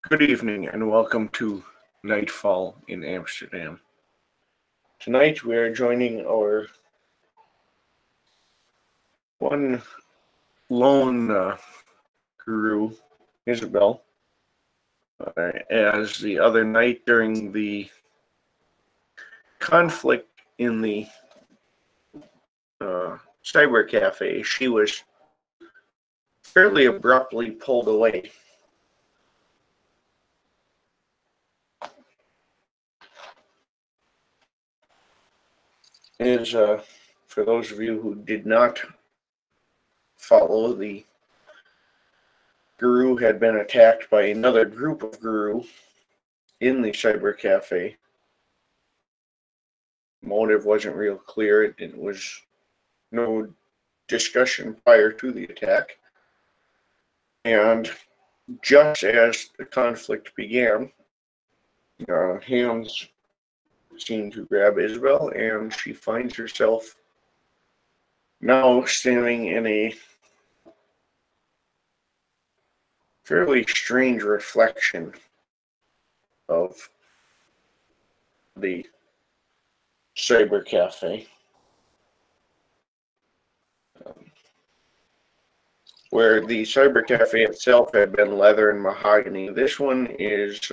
Good evening and welcome to Nightfall in Amsterdam. Tonight we are joining our one lone guru, Isabel, as the other night during the conflict in the cyber cafe, she was fairly abruptly pulled away. For those of you who did not follow, the guru had been attacked by another group of guru in the cyber cafe. Motive wasn't real clear. It was no discussion prior to the attack. And just as the conflict began, hands seem to grab Isabel, and she finds herself now standing in a fairly strange reflection of the cyber cafe, where the cyber cafe itself had been leather and mahogany. This one is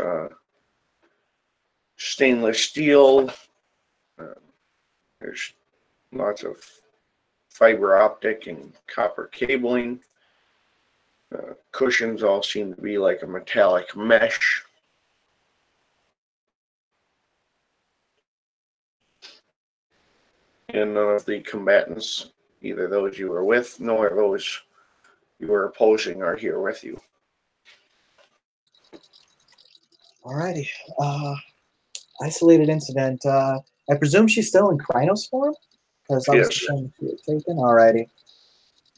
stainless steel. There's lots of fiber optic and copper cabling. Cushions all seem to be like a metallic mesh. And none of the combatants, either those you were with nor those you were opposing, are here with you. Alrighty. Isolated incident. I presume she's still in Krynos form? Because I was taken. Alrighty.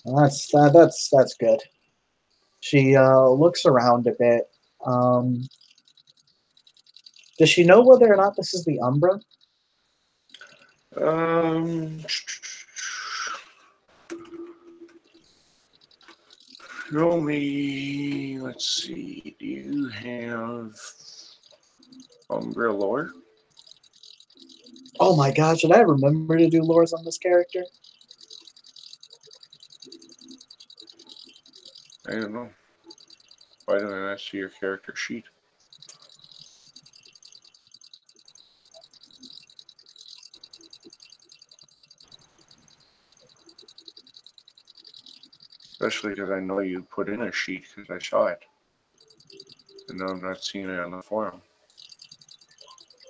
Well, that's good. She looks around a bit. Does she know whether or not this is the Umbra? Show me. Let's see. Do you have Umbra lore? Oh my gosh! Did I remember to do lores on this character? I don't know. Why don't I not see your character sheet? Especially because I know you put in a sheet because I saw it. And now I'm not seeing it on the forum.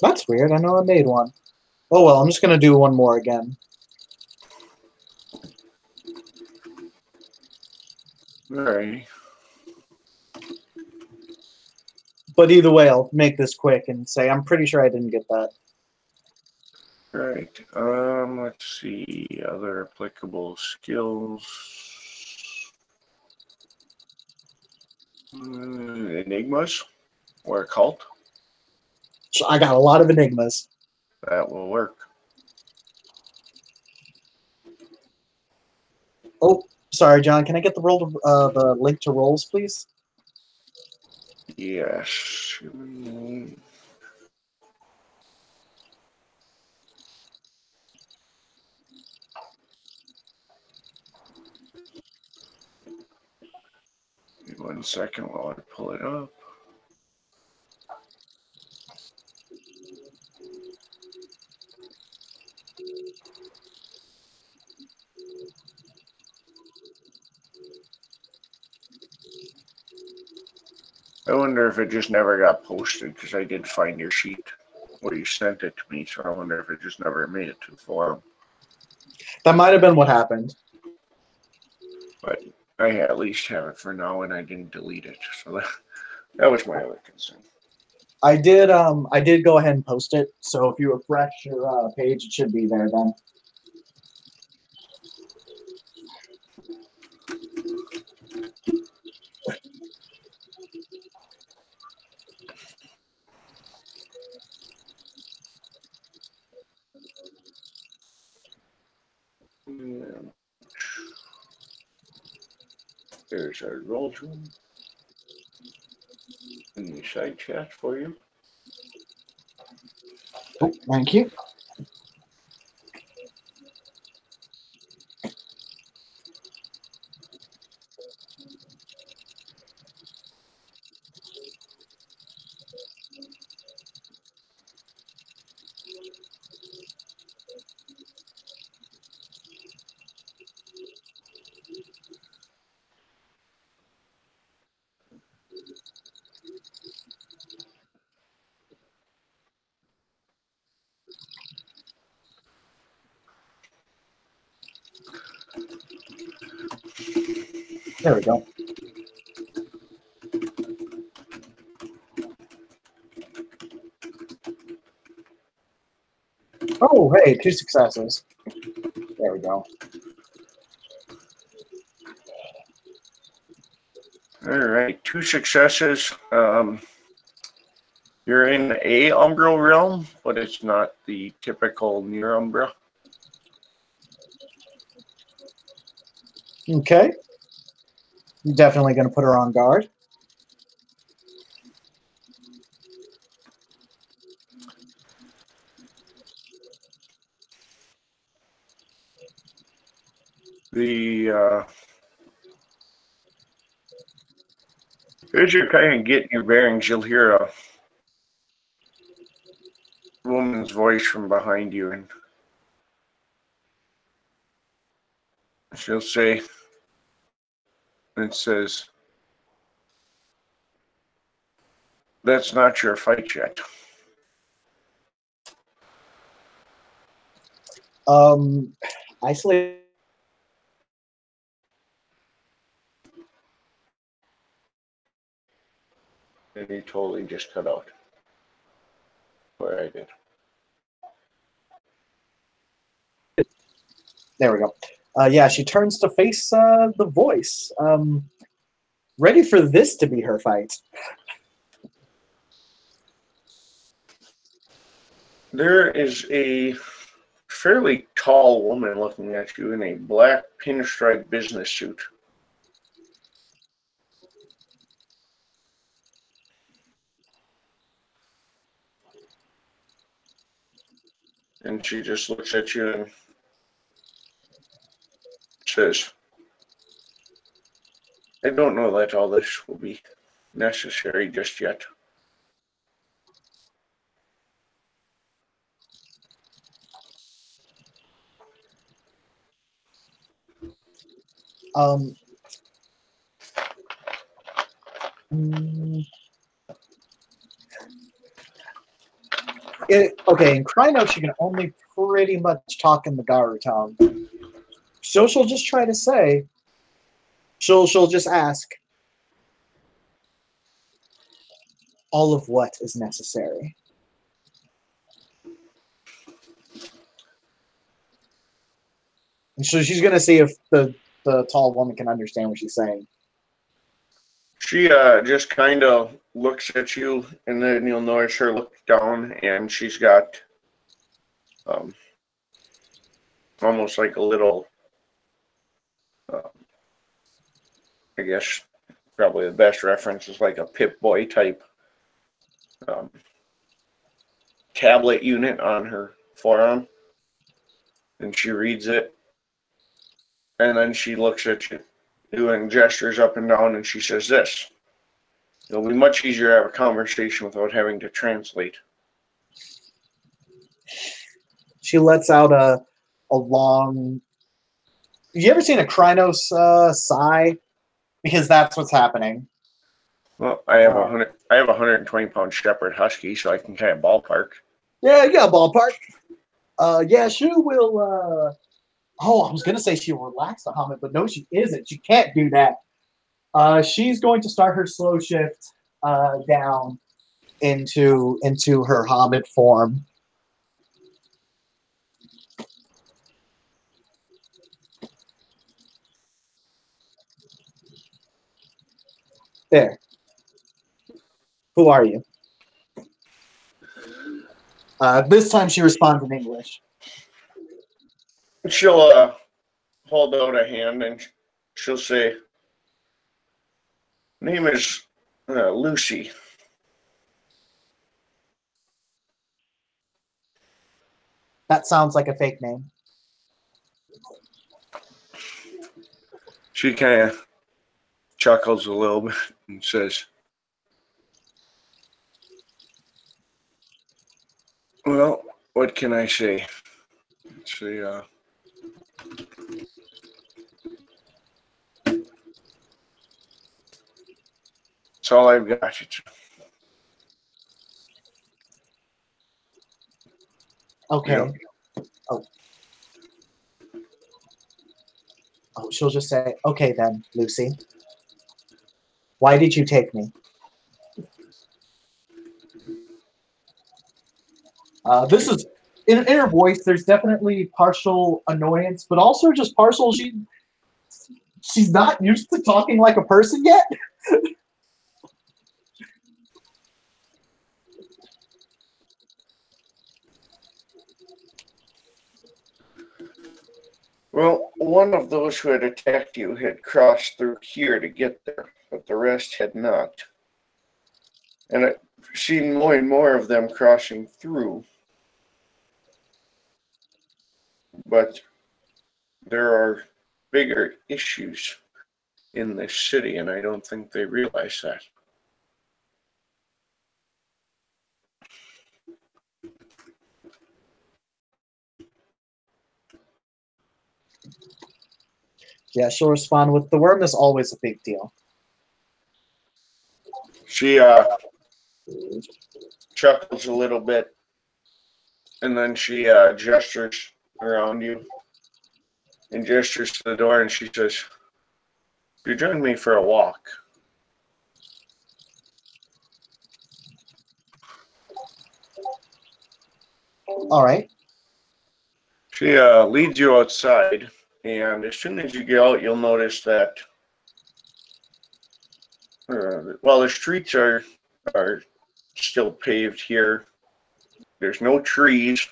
That's weird. I know I made one. Oh well, I'm just going to do one more again. Alright. But either way, I'll make this quick and say I'm pretty sure I didn't get that. Right. Let's see. Other applicable skills. Enigmas or occult. So I got a lot of enigmas. That will work. Oh, sorry, John. Can I get the the link to rolls, please? Yes. Give me 1 second while I pull it up. I wonder if it just never got posted, because I did find your sheet where you sent it to me, so I wonder if it just never made it to the forum. That might have been what happened. But I at least have it for now, and I didn't delete it, so that was my other concern. I did go ahead and post it, so if you refresh your page, it should be there then. And there's our roll tool. the side chat for you. Oh, thank you. There we go. Oh, hey, 2 successes. There we go. All right, 2 successes. You're in a umbral realm, but it's not the typical near umbra. Okay. I'm definitely going to put her on guard. As you're kind of getting your bearings, you'll hear a woman's voice from behind you, and she'll say, it says, "That's not your fight yet." Isolate. And he totally just cut out. Where I did. There we go. Yeah, she turns to face the voice. Ready for this to be her fight. There is a fairly tall woman looking at you in a black pinstripe business suit. And she just looks at you and says, "I don't know that all this will be necessary just yet." Okay, in Kryno, she can only pretty much talk in the Garu tongue. So she'll just try to say, she'll just ask, all of what is necessary. And so she's going to see if the tall woman can understand what she's saying. She just kind of looks at you, and then you'll notice her look down, and she's got almost like a little, I guess probably the best reference is like a Pip-Boy type tablet unit on her forearm. And she reads it, and then she looks at you, doing gestures up and down, and she says this: "It'll be much easier to have a conversation without having to translate." She lets out a long... You ever seen a Krynos sigh? Because that's what's happening. Well, I have 120-pound Shepherd Husky, so I can kind of ballpark. Yeah, you got a ballpark. Yeah, she will... Oh, I was going to say she'll relax the helmet, but no, she isn't. She can't do that. She's going to start her slow shift down into her hobbit form. There. Who are you? This time she responds in English. She'll hold out a hand, and she'll say, "Name is Lucy. That sounds like a fake name. She kind of chuckles a little bit and says, well, what can I say? She, that's all I've got. Okay. Oh. Oh, she'll just say, okay then, Lucy. Why did you take me? This is, in her voice, there's definitely partial annoyance, but also just partial, she's not used to talking like a person yet. Well, one of those who had attacked you had crossed through here to get there, but the rest had not. And I've seen more and more of them crossing through. But there are bigger issues in this city, and I don't think they realize that. Yeah, she'll respond with, the worm is always a big deal. She chuckles a little bit, and then she gestures around you and gestures to the door, and she says, you join me for a walk. All right. She leads you outside, and as soon as you get out, you'll notice that while the streets are still paved here, there's no trees.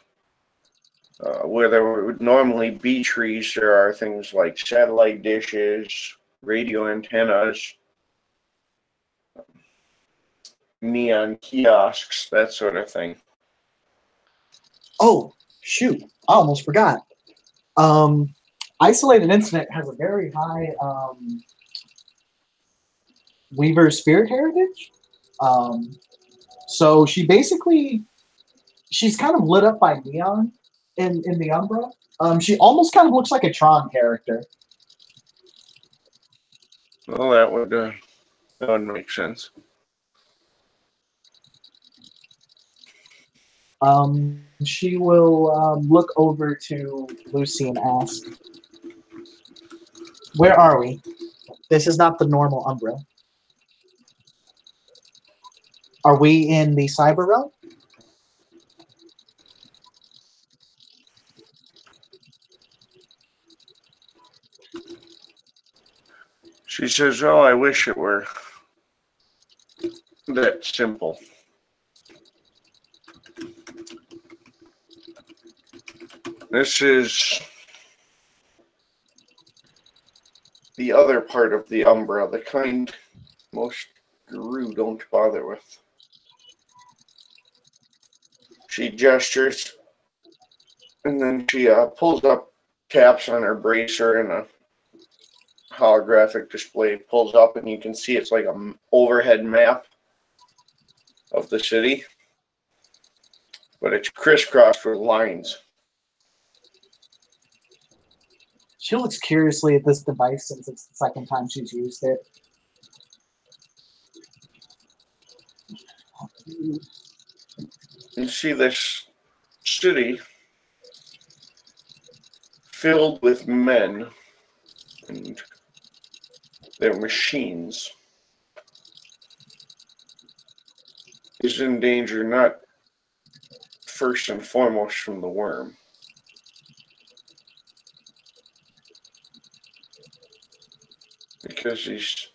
Where there would normally be trees, there are things like satellite dishes, radio antennas, neon kiosks, that sort of thing. Oh, shoot. I almost forgot. Isolated Incident has a very high Weaver spirit heritage. So she's kind of lit up by neon in the Umbra. She almost kind of looks like a Tron character. Well, that would make sense. She will look over to Lucy and ask, where are we? This is not the normal Umbra. Are we in the cyber realm? She says, oh, I wish it were that simple. This is the other part of the Umbra, the kind most Guru don't bother with. She gestures, and then she pulls up, taps on her bracer, and a holographic display pulls up, and you can see it's like an overhead map of the city, but it's crisscrossed with lines. She looks curiously at this device since it's the second time she's used it. You see this city filled with men and their machines is in danger not first and foremost from the worm, because these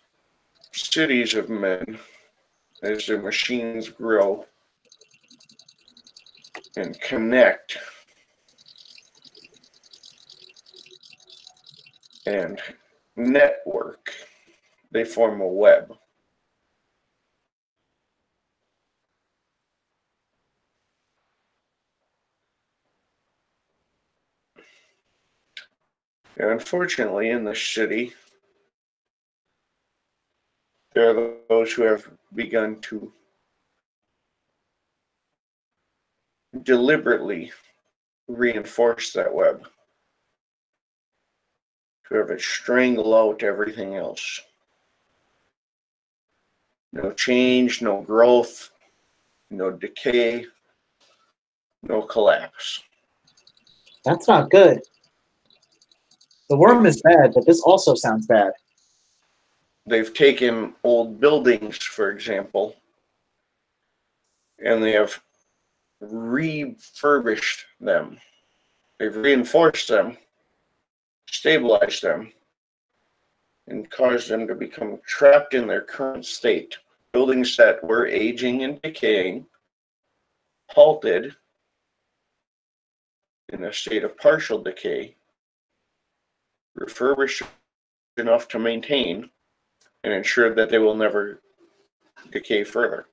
cities of men, as their machines grow and connect and network, they form a web. And unfortunately, in this city, there are those who have begun to deliberately reinforce that web, to have it strangle out everything else. No change, no growth, no decay, no collapse. That's not good. The worm is bad, but this also sounds bad. They've taken old buildings, for example, and they have refurbished them. They've reinforced them, stabilized them, and caused them to become trapped in their current state. Buildings that were aging and decaying, halted in a state of partial decay, refurbished enough to maintain, and ensure that they will never decay further.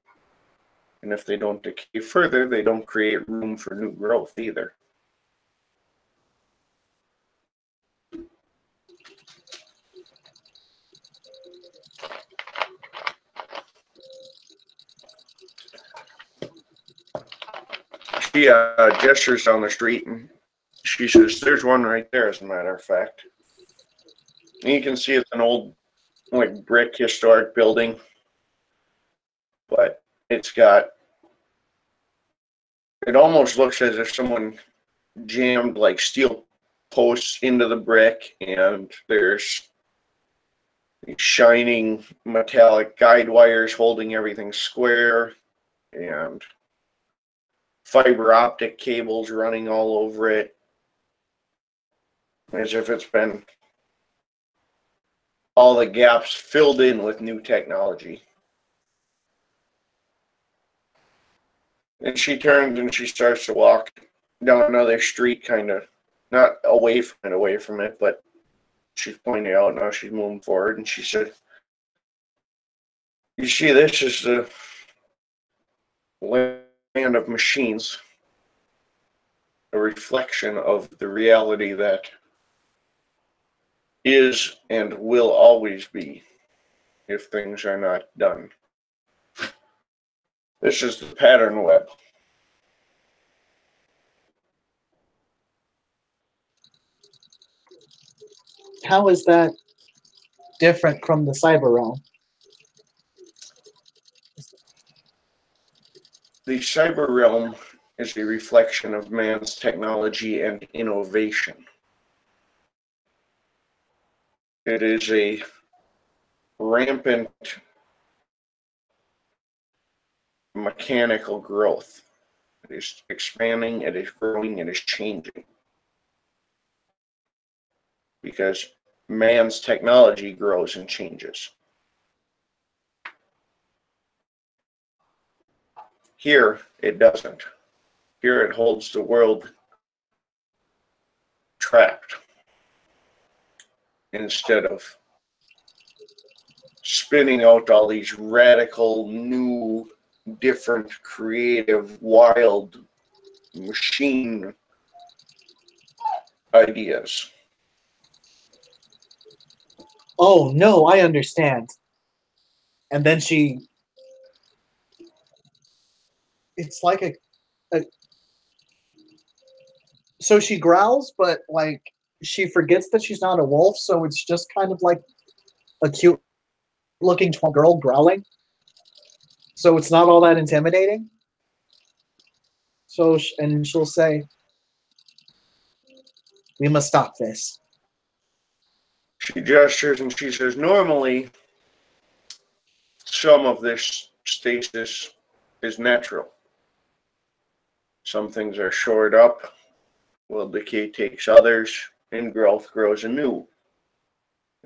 And if they don't decay further, they don't create room for new growth either. She gestures down the street and she says, "There's one right there, as a matter of fact." And you can see it's an old, like, brick historic building, but it's got, it almost looks as if someone jammed like steel posts into the brick, and there's shining metallic guide wires holding everything square, and fiber optic cables running all over it, as if it's been all the gaps filled in with new technology. And she turns and she starts to walk down another street, kind of not away from it, but she's pointing out now she's moving forward, and she said, "You see, this is the land of machines, a reflection of the reality that is and will always be if things are not done. This is the pattern web." How is that different from the cyber realm? The cyber realm is a reflection of man's technology and innovation. It is a rampant mechanical growth. It is expanding, it is growing, it is changing. Because man's technology grows and changes. Here, it doesn't. Here, it holds the world trapped instead of spinning out all these radical, new, different, creative, wild machine ideas. Oh, no, I understand. And then it's like a so she growls, but like she forgets that she's not a wolf, so it's just kind of like a cute looking girl growling. So it's not all that intimidating. So and she'll say, "We must stop this." She gestures and she says, "Normally, some of this stasis is natural. Some things are shored up, while decay takes others, and growth grows anew.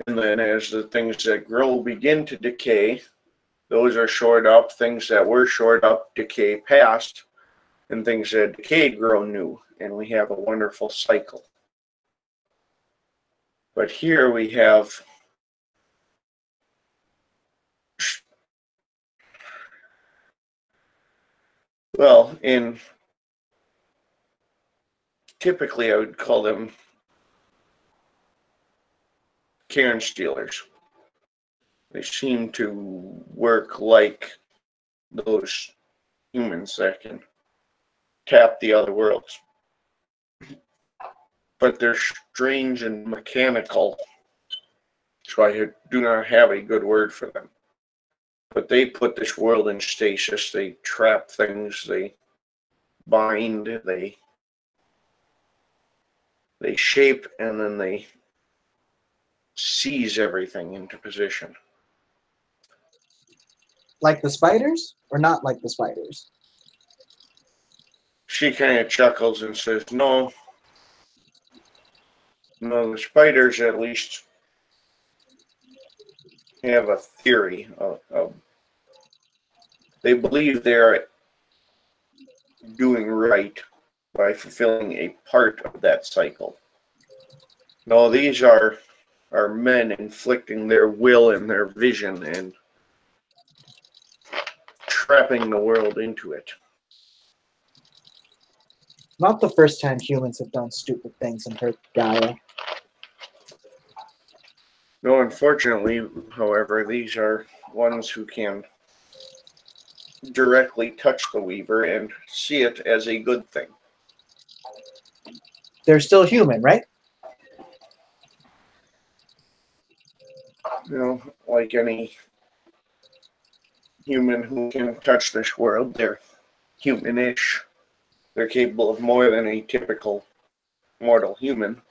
And then as the things that grow begin to decay, those are shored up. Things that were shored up decay past, and things that decayed grow new. And we have a wonderful cycle. But here we have well, in typically I would call them Karen stealers. They seem to work like those humans that can tap the other worlds. But they're strange and mechanical, so I do not have a good word for them. But they put this world in stasis. They trap things. They bind. They shape, and then they seize everything into position. Like the spiders, or not like the spiders? She kind of chuckles and says, "No, the spiders at least have a theory of they believe they're doing right by fulfilling a part of that cycle. No, these are men inflicting their will and their vision and trapping the world into it." Not the first time humans have done stupid things and hurt Gaia. No, unfortunately, however, these are ones who can directly touch the Weaver and see it as a good thing. They're still human, right? Like any human who can touch this world, they're humanish. They're capable of more than a typical mortal human.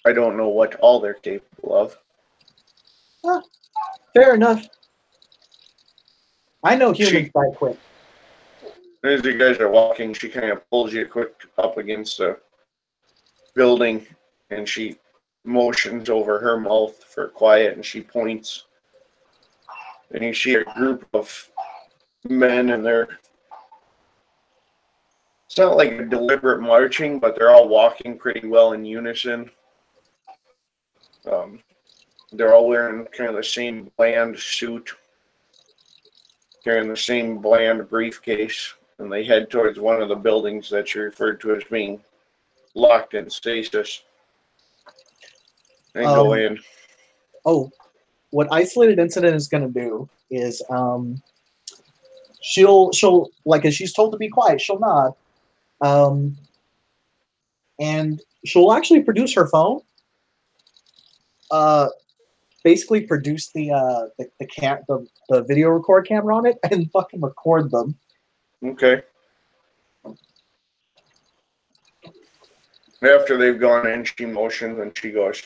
I don't know what all they're capable of. Huh. Fair enough. I know humans die quick. As you guys are walking, she kind of pulls you quick up against the building, and she motions over her mouth for quiet, and she points. And you see a group of men, and it's not like a deliberate marching, but they're all walking pretty well in unison. They're all wearing kind of the same bland suit, carrying the same bland briefcase, and they head towards one of the buildings that you referred to as being locked in stasis, and go in. Oh, what Isolated Incident is going to do is she'll like, as she's told to be quiet, she'll nod, and she'll actually produce her phone, basically produce the video record camera on it and fucking record them. Okay. After they've gone in, she motions and she goes,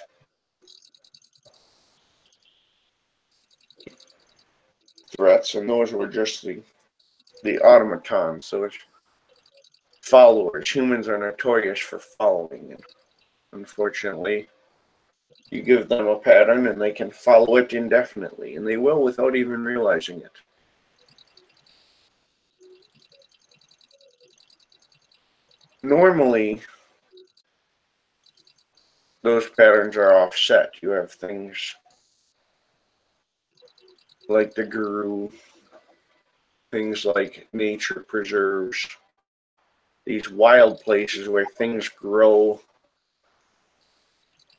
"Threats," and those were just the automatons. So it's followers. Humans are notorious for following, and unfortunately, you give them a pattern and they can follow it indefinitely, and they will without even realizing it. Normally, those patterns are offset. You have things like the guru, things like nature preserves, these wild places where things grow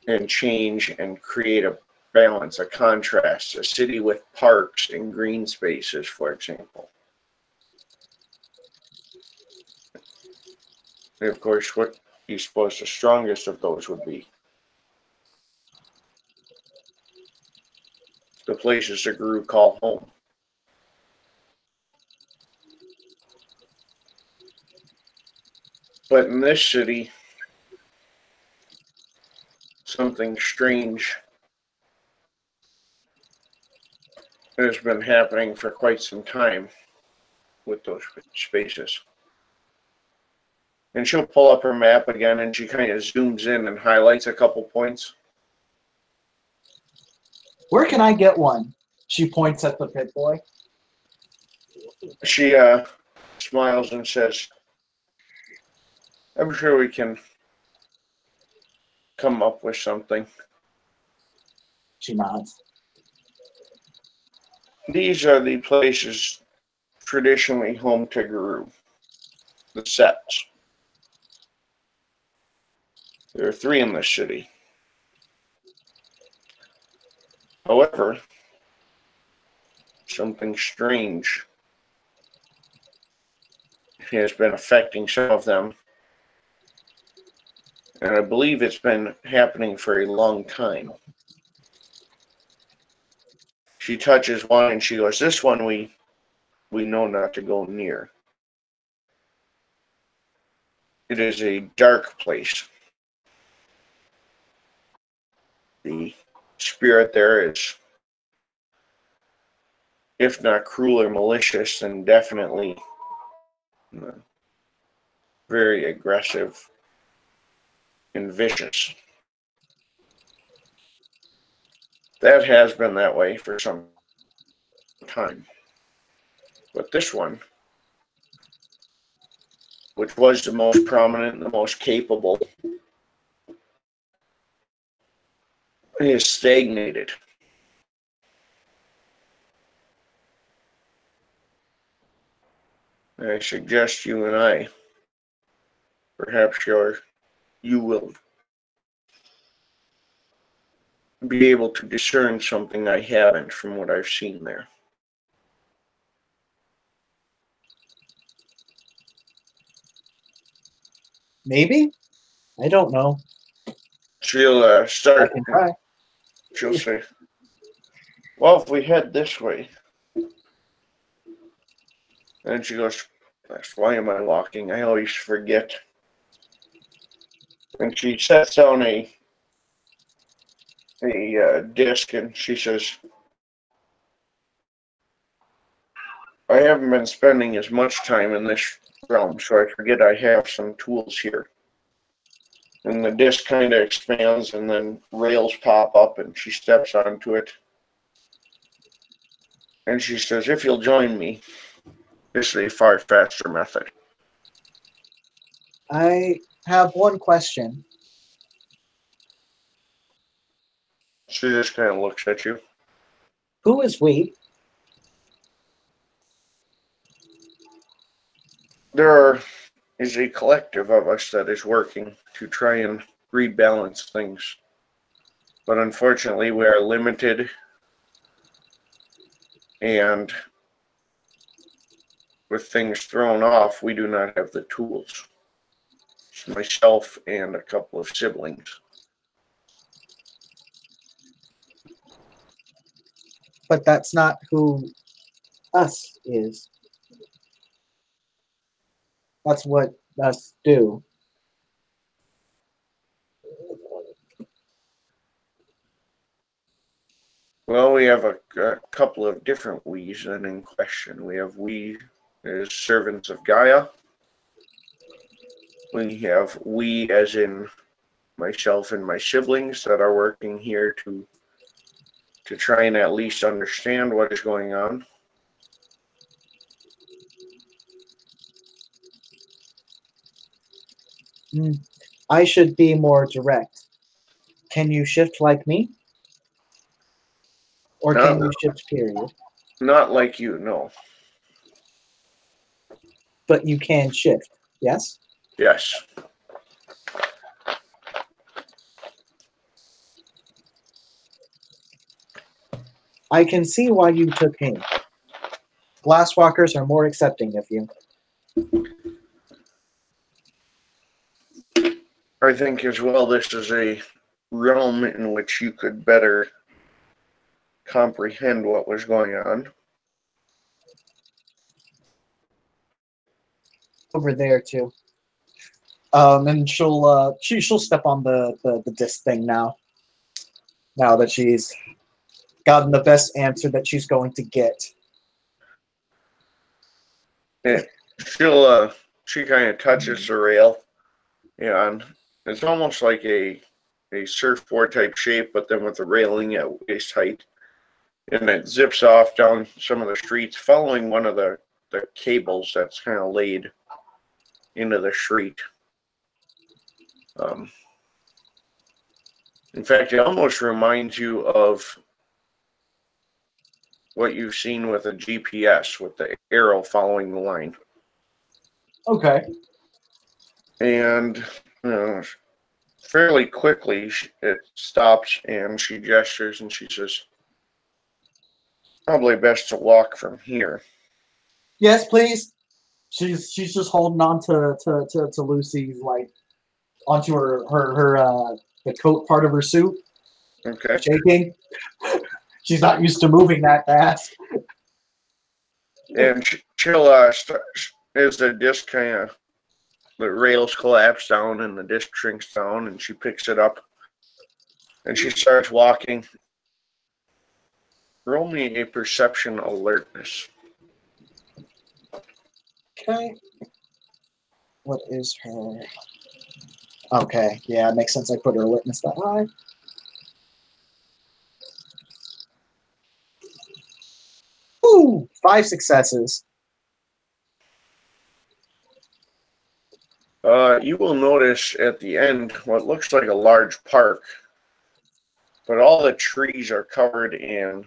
and change and create a balance, a contrast, a city with parks and green spaces, for example. And of course, what do you suppose the strongest of those would be? The places the guru call home. But in this city, something strange has been happening for quite some time with those spaces. And she'll pull up her map again, and she kind of zooms in and highlights a couple points. Where can I get one? She points at the pit boy. She smiles and says, "I'm sure we can come up with something." She nods. These are the places traditionally home to Guru, the Sets. There are 3 in this city. However, something strange has been affecting some of them. And I believe it's been happening for a long time. She touches one and she goes, "This one we know not to go near. It is a dark place. The spirit there is, if not cruel or malicious, then definitely very aggressive and vicious." That has been that way for some time. But this one, which was the most prominent and the most capable, is stagnated. I suggest you and I, perhaps you will be able to discern something I haven't from what I've seen there. Maybe? I don't know. She'll start. I can try. She'll say, "Well, if we head this way," and she goes, "Why am I walking? I always forget." And she sets down a disc and she says, "I haven't been spending as much time in this realm, so I forget I have some tools here." And the disc kind of expands and then rails pop up and she steps onto it. And she says, "If you'll join me, this is a far faster method." I have one question. She just kind of looks at you. Who is we? There is a collective of us that is working to try and rebalance things. But unfortunately, we are limited, and with things thrown off, we do not have the tools. It's myself and a couple of siblings. But that's not who us is. That's what us do. Well, we have a couple of different we's then in question. We have we as servants of Gaia. We have we as in myself and my siblings that are working here to try and at least understand what is going on. I should be more direct. Can you shift like me? Or can you shift, period? Not like you, no. But you can shift, yes? Yes. I can see why you took me. Glasswalkers are more accepting of you. I think as well this is a realm in which you could better comprehend what was going on. Over there too. And she'll step on the disc thing now. Now that she's gotten the best answer that she's going to get. Yeah, she kind of touches the rail, and it's almost like a surfboard type shape, but then with the railing at waist height, and it zips off down some of the streets, following one of the cables that's kind of laid into the street. In fact, it almost reminds you of what you've seen with a GPS, with the arrow following the line. Okay. And fairly quickly, it stops and she gestures and she says, Probably best to walk from here. Yes, please. She's just holding on to Lucy's, like, onto her the coat part of her suit, Okay. shaking. She's not used to moving that fast. And she'll, as the disc kind of, the rails collapse down and the disc shrinks down, and she picks it up and she starts walking. Roll me a perception alertness. Okay. What is her? Okay, yeah, it makes sense. I put her alertness that high. Ooh, 5 successes. You will notice at the end what looks like a large park, but all the trees are covered in,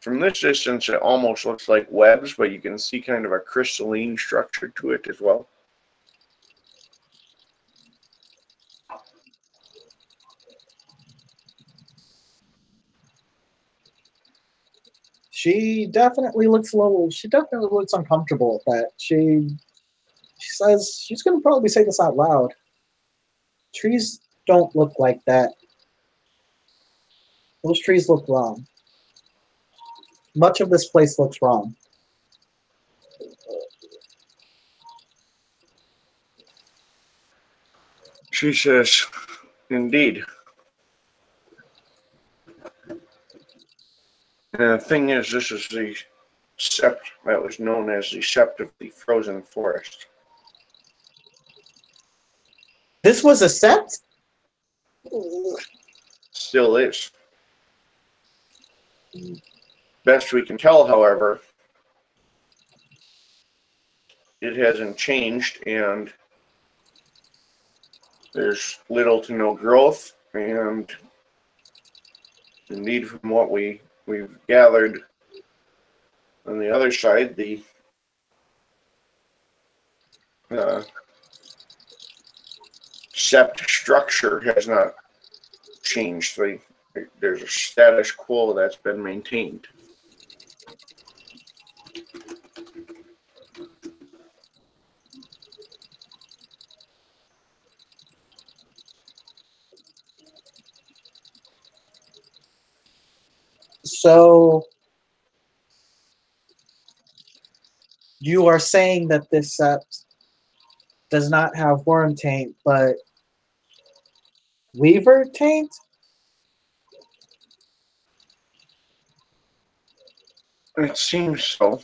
from this distance, it almost looks like webs, but you can see kind of a crystalline structure to it as well. She definitely looks a little. She definitely looks uncomfortable with that. She says she's gonna probably say this out loud. Trees don't look like that. Those trees look wrong. Much of this place looks wrong. She says, indeed. And the thing is, this is the sept that was known as the Sept of the Frozen Forest. This was a sept? Still is. Best we can tell, however, it hasn't changed, and there's little to no growth, and indeed, from what we've gathered on the other side, the sept structure has not changed. There's a status quo that's been maintained. So you are saying that this sept does not have worm taint, but weaver taint? It seems so.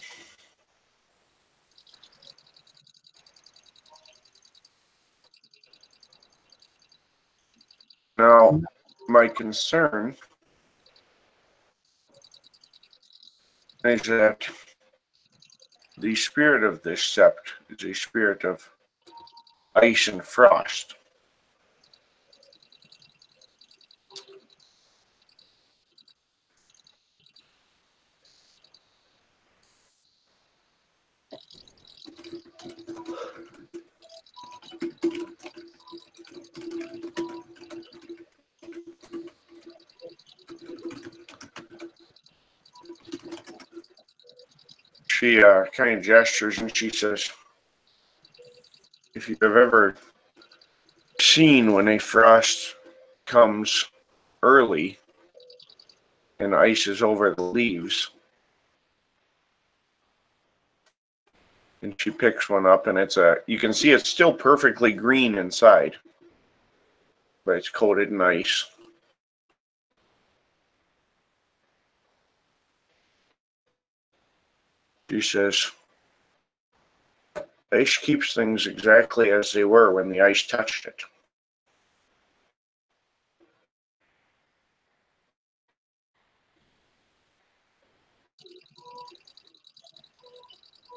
Now, my concern is that the spirit of this sept is a spirit of ice and frost. She kind of gestures and she says, if you have ever seen when a frost comes early and ice is over the leaves, and she picks one up, and you can see it's still perfectly green inside, but it's coated in ice. She says, ice keeps things exactly as they were when the ice touched it.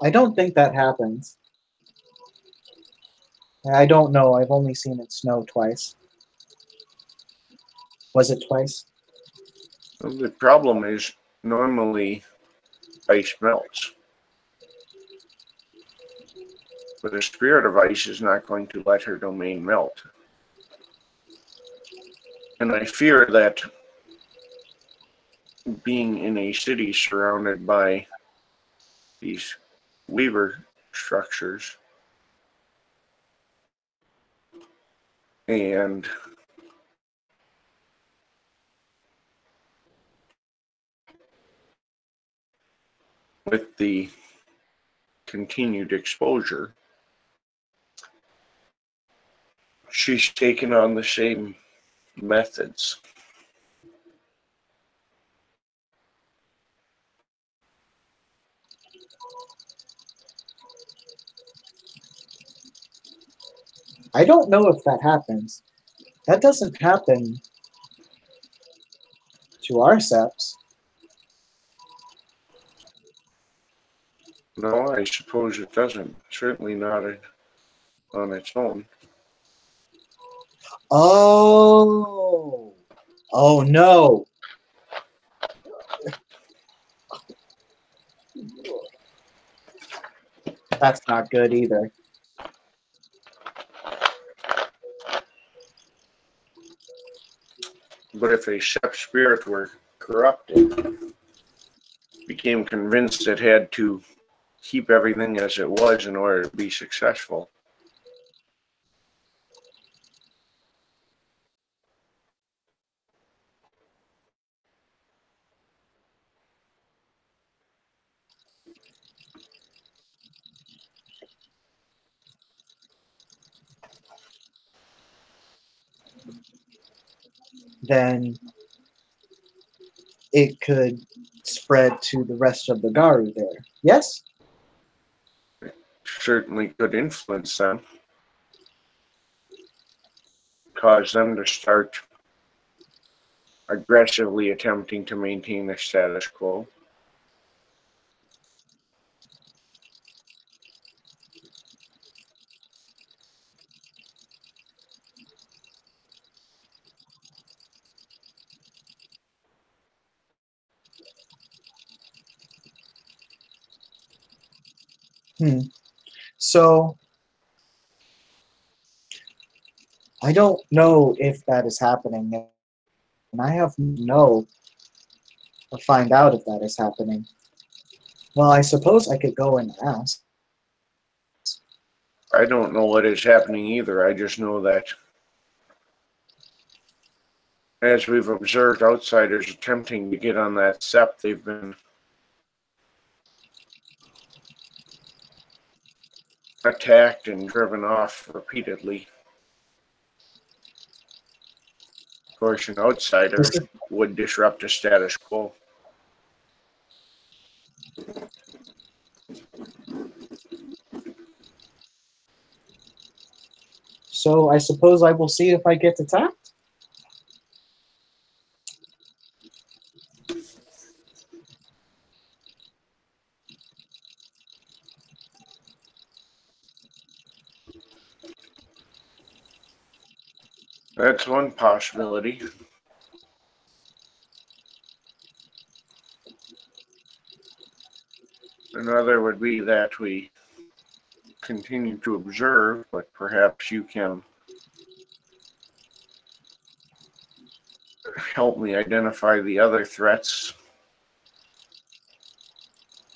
I don't think that happens. I don't know. I've only seen it snow twice. Was it twice? Well, the problem is normally ice melts, but the spirit of ice is not going to let her domain melt. And I fear that being in a city surrounded by these weaver structures, and with the continued exposure, she's taken on the same methods. I don't know if that happens. That doesn't happen to our seps. No, I suppose it doesn't. Certainly not on its own. Oh. Oh no. That's not good either. But if a sept spirit were corrupted, became convinced it had to keep everything as it was in order to be successful, then it could spread to the rest of the Garu there. Yes? certainly could influence them, cause them to start aggressively attempting to maintain the status quo. So I don't know if that is happening, and I have no to find out if that is happening. Well, I suppose I could go and ask. I don't know what is happening either. I just know that as we've observed outsiders attempting to get on that sept, they've been attacked and driven off repeatedly. Of course, an outsider would disrupt the status quo. So I suppose I will see if I get attacked. That's one possibility. Another would be that we continue to observe, but perhaps you can help me identify the other threats.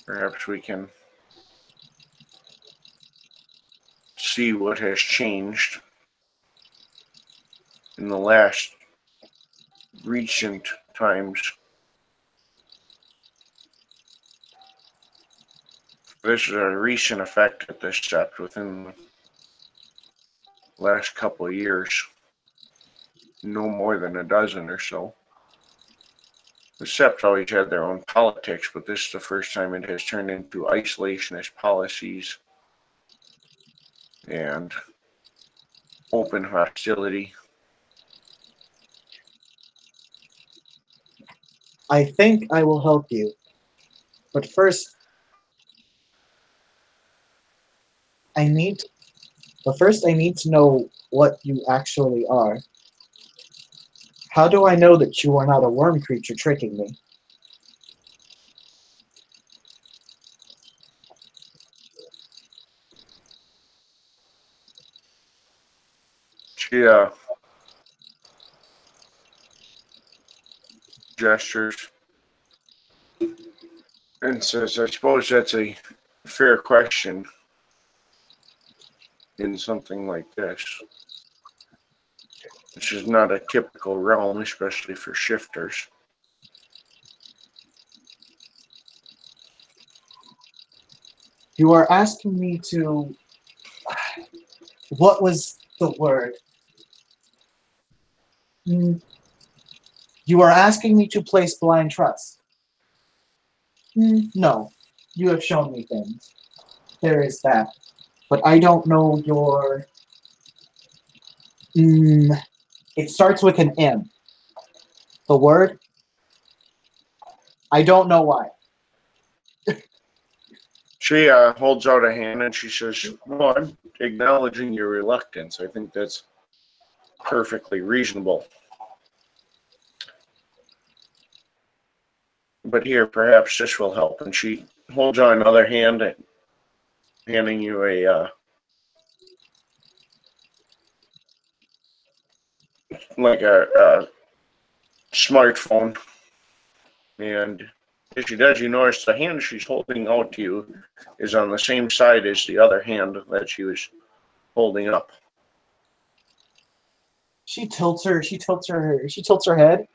Perhaps we can see what has changed in the last recent times. This is a recent effect at this sept within the last couple of years. No more than a dozen or so. The sept always had their own politics, but this is the first time it has turned into isolationist policies and open hostility. I think I will help you. But first, I need I need to know what you actually are. How do I know that you are not a worm creature tricking me? She gestures and says, I suppose that's a fair question in something like this. This is not a typical realm, especially for shifters. You are asking me to... What was the word? You are asking me to place blind trust. No. You have shown me things. There is that. But I don't know your... It starts with an M. The word? I don't know why. She holds out a hand and she says, well, I'm acknowledging your reluctance. I think that's perfectly reasonable. But here, perhaps this will help. And she holds out another hand, and handing you a like a smartphone. And as she does, you notice the hand she's holding out to you is on the same side as the other hand that she was holding up. She tilts her head.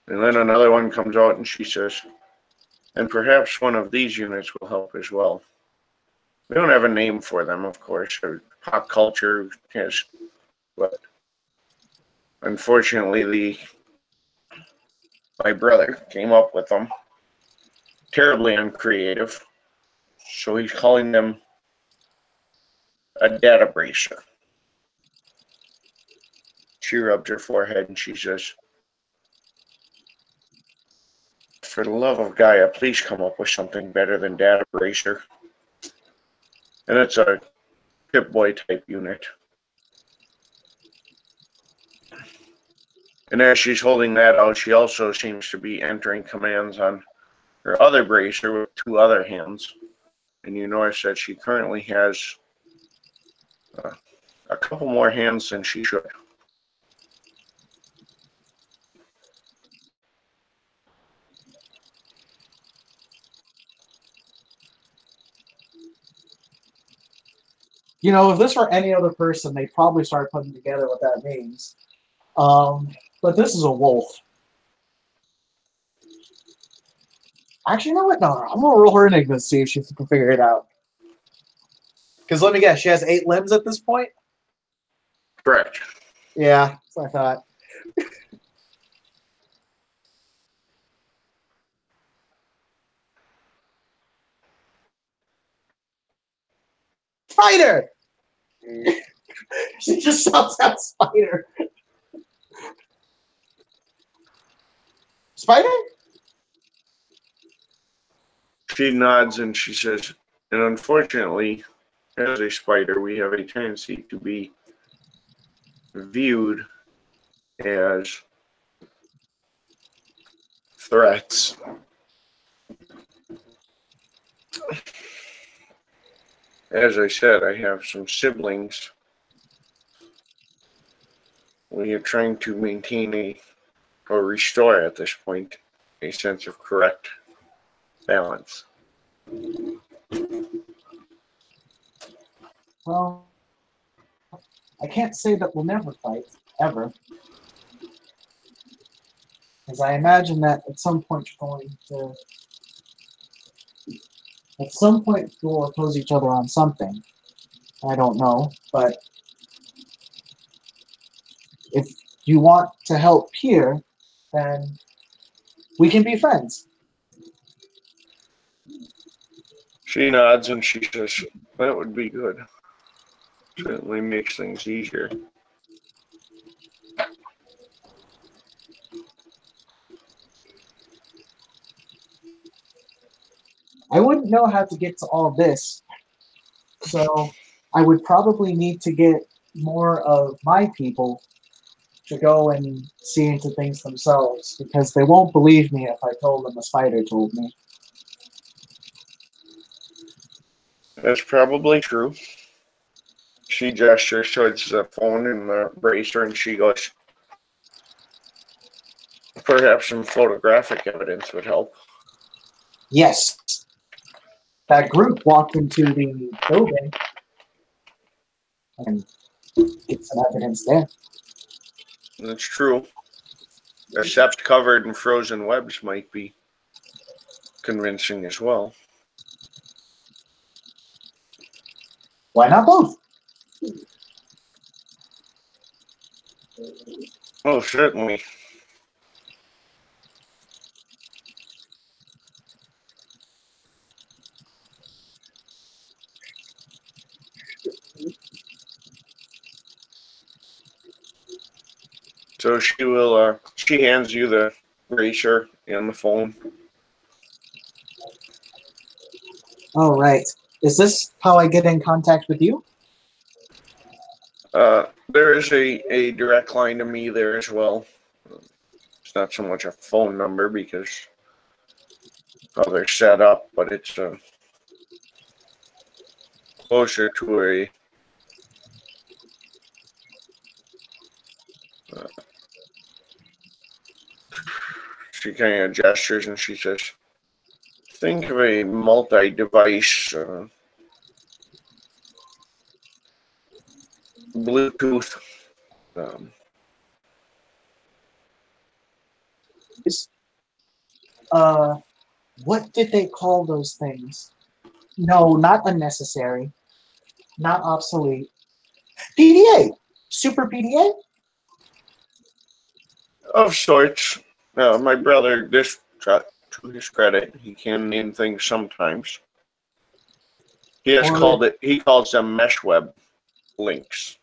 And then another one comes out and she says, and perhaps one of these units will help as well. We don't have a name for them, of course. Pop culture has, but unfortunately, my brother came up with them. Terribly uncreative. So he's calling them a data bracer. She rubs her forehead and she says, for the love of Gaia, please come up with something better than data bracer. And it's a Pip-Boy type unit. And as she's holding that out, she also seems to be entering commands on her other bracer with two other hands. And you notice that she currently has a couple more hands than she should. You know, if this were any other person, they'd probably start putting together what that means. But this is a wolf. Actually, you know what? No, I'm going to roll her Enigma to see if she can figure it out. Because let me guess, she has 8 limbs at this point? Correct. Yeah, that's what I thought. Spider! She just shouts out spider. Spider? She nods and she says, and unfortunately, as a spider, we have a tendency to be viewed as threats. As I said, I have some siblings. We are trying to maintain or restore at this point a sense of correct balance. Well, I can't say that we'll never fight, ever. Because I imagine that at some point we'll oppose each other on something. I don't know, but if you want to help here, then we can be friends. She nods and she says, that would be good. Certainly makes things easier. I wouldn't know how to get to all this, so I would probably need to get more of my people to go and see into things themselves, because they won't believe me if I told them a spider told me. That's probably true. She gestures towards the phone and the bracer and she goes, perhaps some photographic evidence would help. Yes, that group walked into the building and get some evidence there. That's true. Except covered in frozen webs might be convincing as well. Why not both? Oh, certainly. So she hands you the eraser and the phone. All right. Is this how I get in contact with you? There is a direct line to me there as well. It's not so much a phone number because how they're set up, but it's closer to a she kind of gestures and she says, think of a multi-device Bluetooth What did they call those things? No, not unnecessary, not obsolete. PDA, super PDA. of sorts. My brother, this to his credit, he can name things sometimes. He has called it. He calls them mesh web links.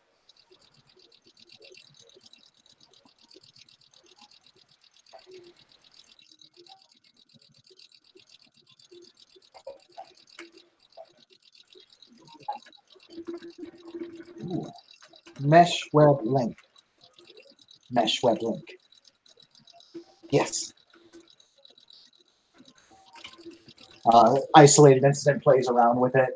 Ooh. Mesh web link. Mesh web link. Yes. Isolated incident plays around with it.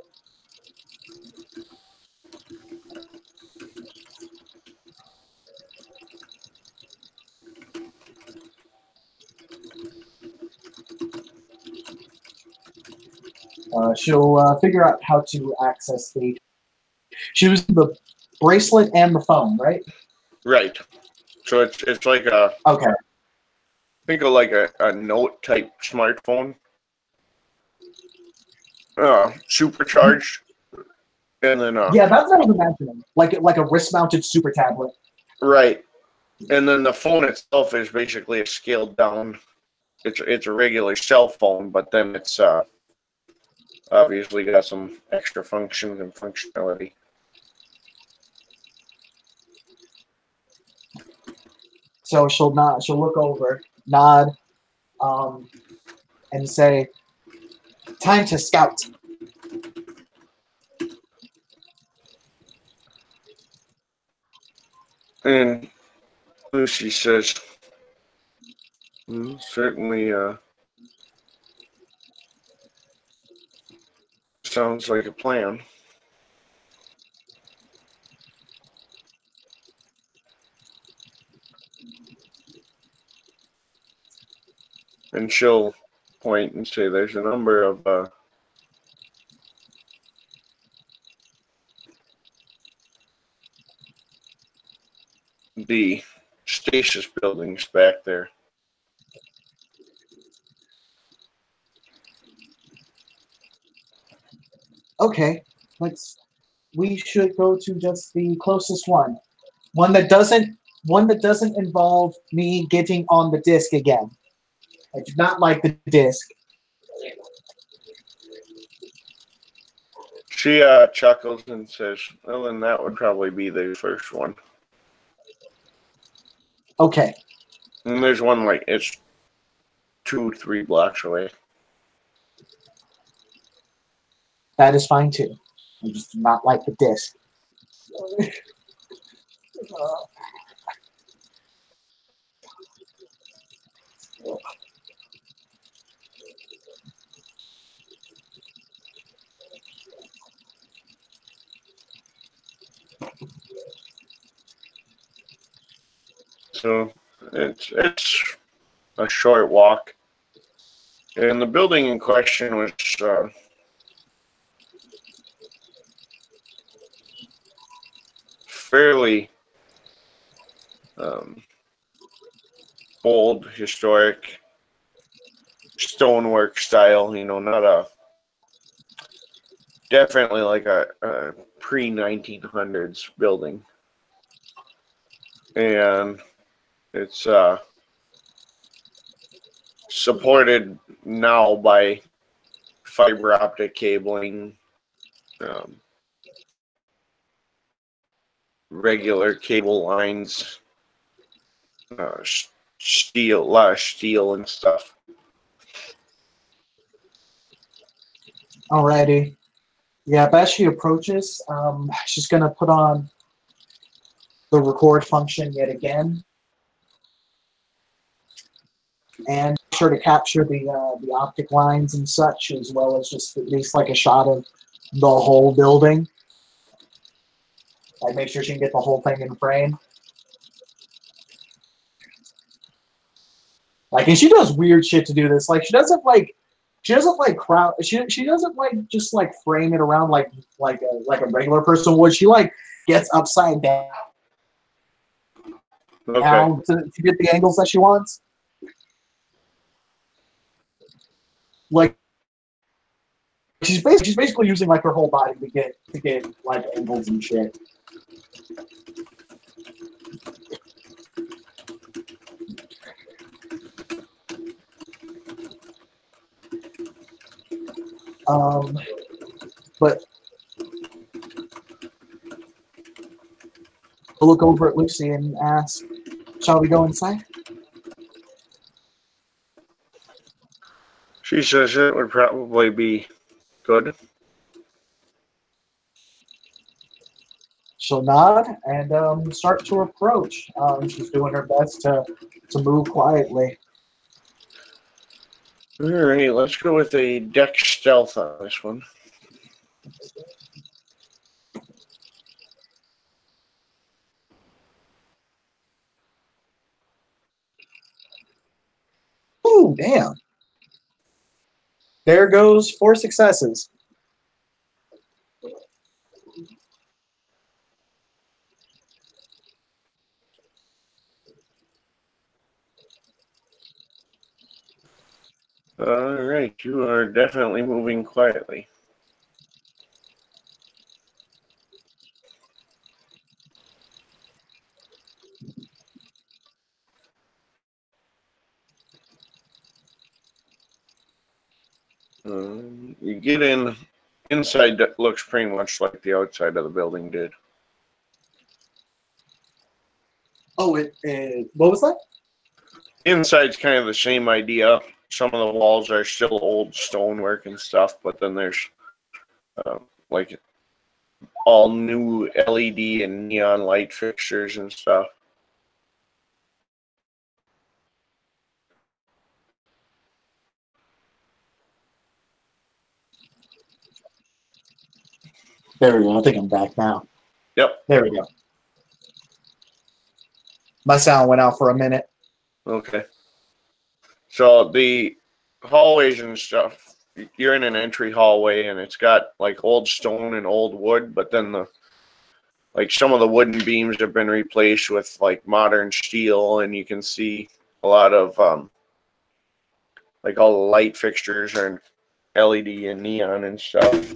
She'll figure out how to access the. She was the bracelet and the phone, right? Right. So it's like a okay. Think of like a note type smartphone, supercharged, and then yeah, that's what I was imagining, like a wrist mounted super tablet. Right, and then the phone itself is basically a scaled down. It's a regular cell phone, but then it's obviously got some extra functions and functionality. So she'll look over, nod, and say, "Time to scout." And Lucy says, certainly sounds like a plan. And she'll point and say there's a number of the stasis buildings back there. Okay, we should go to just the closest one. One that doesn't involve me getting on the disc again. I do not like the disc. She chuckles and says, well, then that would probably be the first one. Okay. And there's one like it's 2-3 blocks away. That is fine too. I just do not like the disc. So it's a short walk. And the building in question was fairly old, historic stonework style. You know, not a definitely like a pre-1900s building, and it's supported now by fiber optic cabling, um, regular cable lines, steel, a lot of steel and stuff. Alrighty. Yeah, but as she approaches, she's gonna put on the record function yet again, and be sure to capture the optic lines and such, as well as just at least like a shot of the whole building. Like make sure she can get the whole thing in frame. Like, and she does weird shit to do this. Like she doesn't like crowd. She doesn't like just like frame it around like a regular person would. She like gets upside down. Okay. Down to get the angles that she wants. Like she's basically using like her whole body to get like angles and shit. But I'll look over at Lucy and ask, "Shall we go inside?" She says it would probably be good. She'll nod and start to approach. She's doing her best to move quietly. All right, let's go with a dex stealth on this one. Ooh, damn. There goes 4 successes. All right, you are definitely moving quietly. You get in. Inside looks pretty much like the outside of the building did. Oh, what was that? Inside's kind of the same idea. Some of the walls are still old stonework and stuff, but then there's like all new LED and neon light fixtures and stuff. There we go. I think I'm back now. Yep. There we go. My sound went out for a minute. Okay. So the hallways and stuff, you're in an entry hallway and it's got like old stone and old wood, but then some of the wooden beams have been replaced with like modern steel, and you can see a lot of like all the light fixtures are LED and neon and stuff.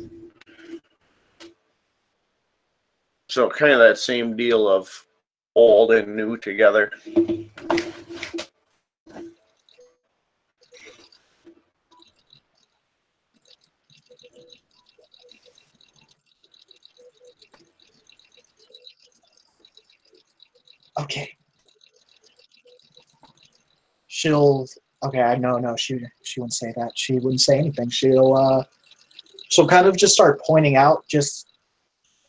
So kind of that same deal of old and new together. Okay. She'll. Okay, no, she wouldn't say that. She wouldn't say anything. She'll kind of just start pointing out just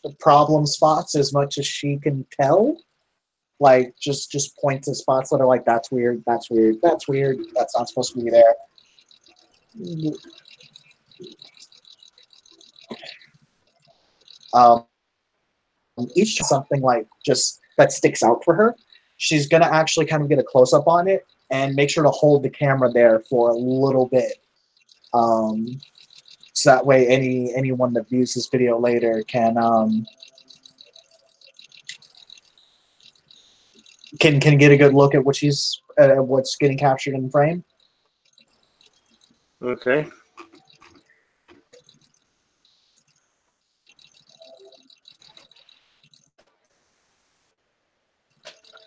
the problem spots as much as she can tell. Like just point to spots that are like, that's weird, that's weird, that's weird, that's not supposed to be there. Each something like just that sticks out for her, she's gonna actually kind of get a close up on it and make sure to hold the camera there for a little bit. So that way anyone that views this video later can can get a good look at what she's what's getting captured in frame. Okay.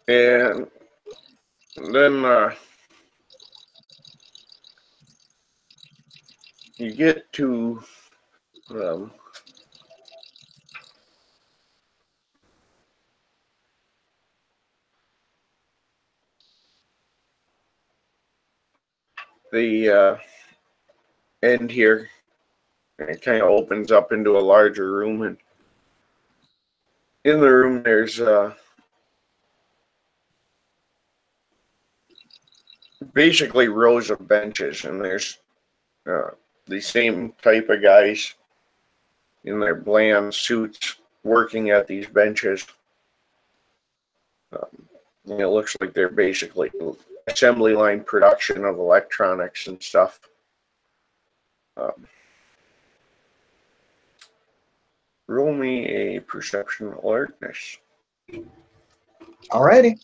And then you get to the end here. It kind of opens up into a larger room, and in the room there's basically rows of benches, and there's the same type of guys in their bland suits working at these benches. And it looks like they're basically assembly line production of electronics and stuff. Roll me a perception alertness. Alrighty.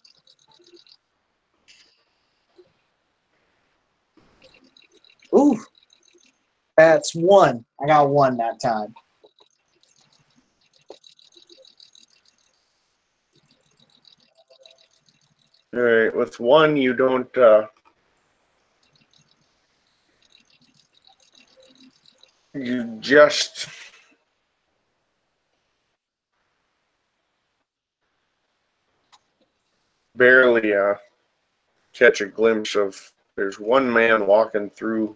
Ooh, that's 1. I got 1 that time. All right, with 1, you don't. You just barely catch a glimpse of. There's one man walking through,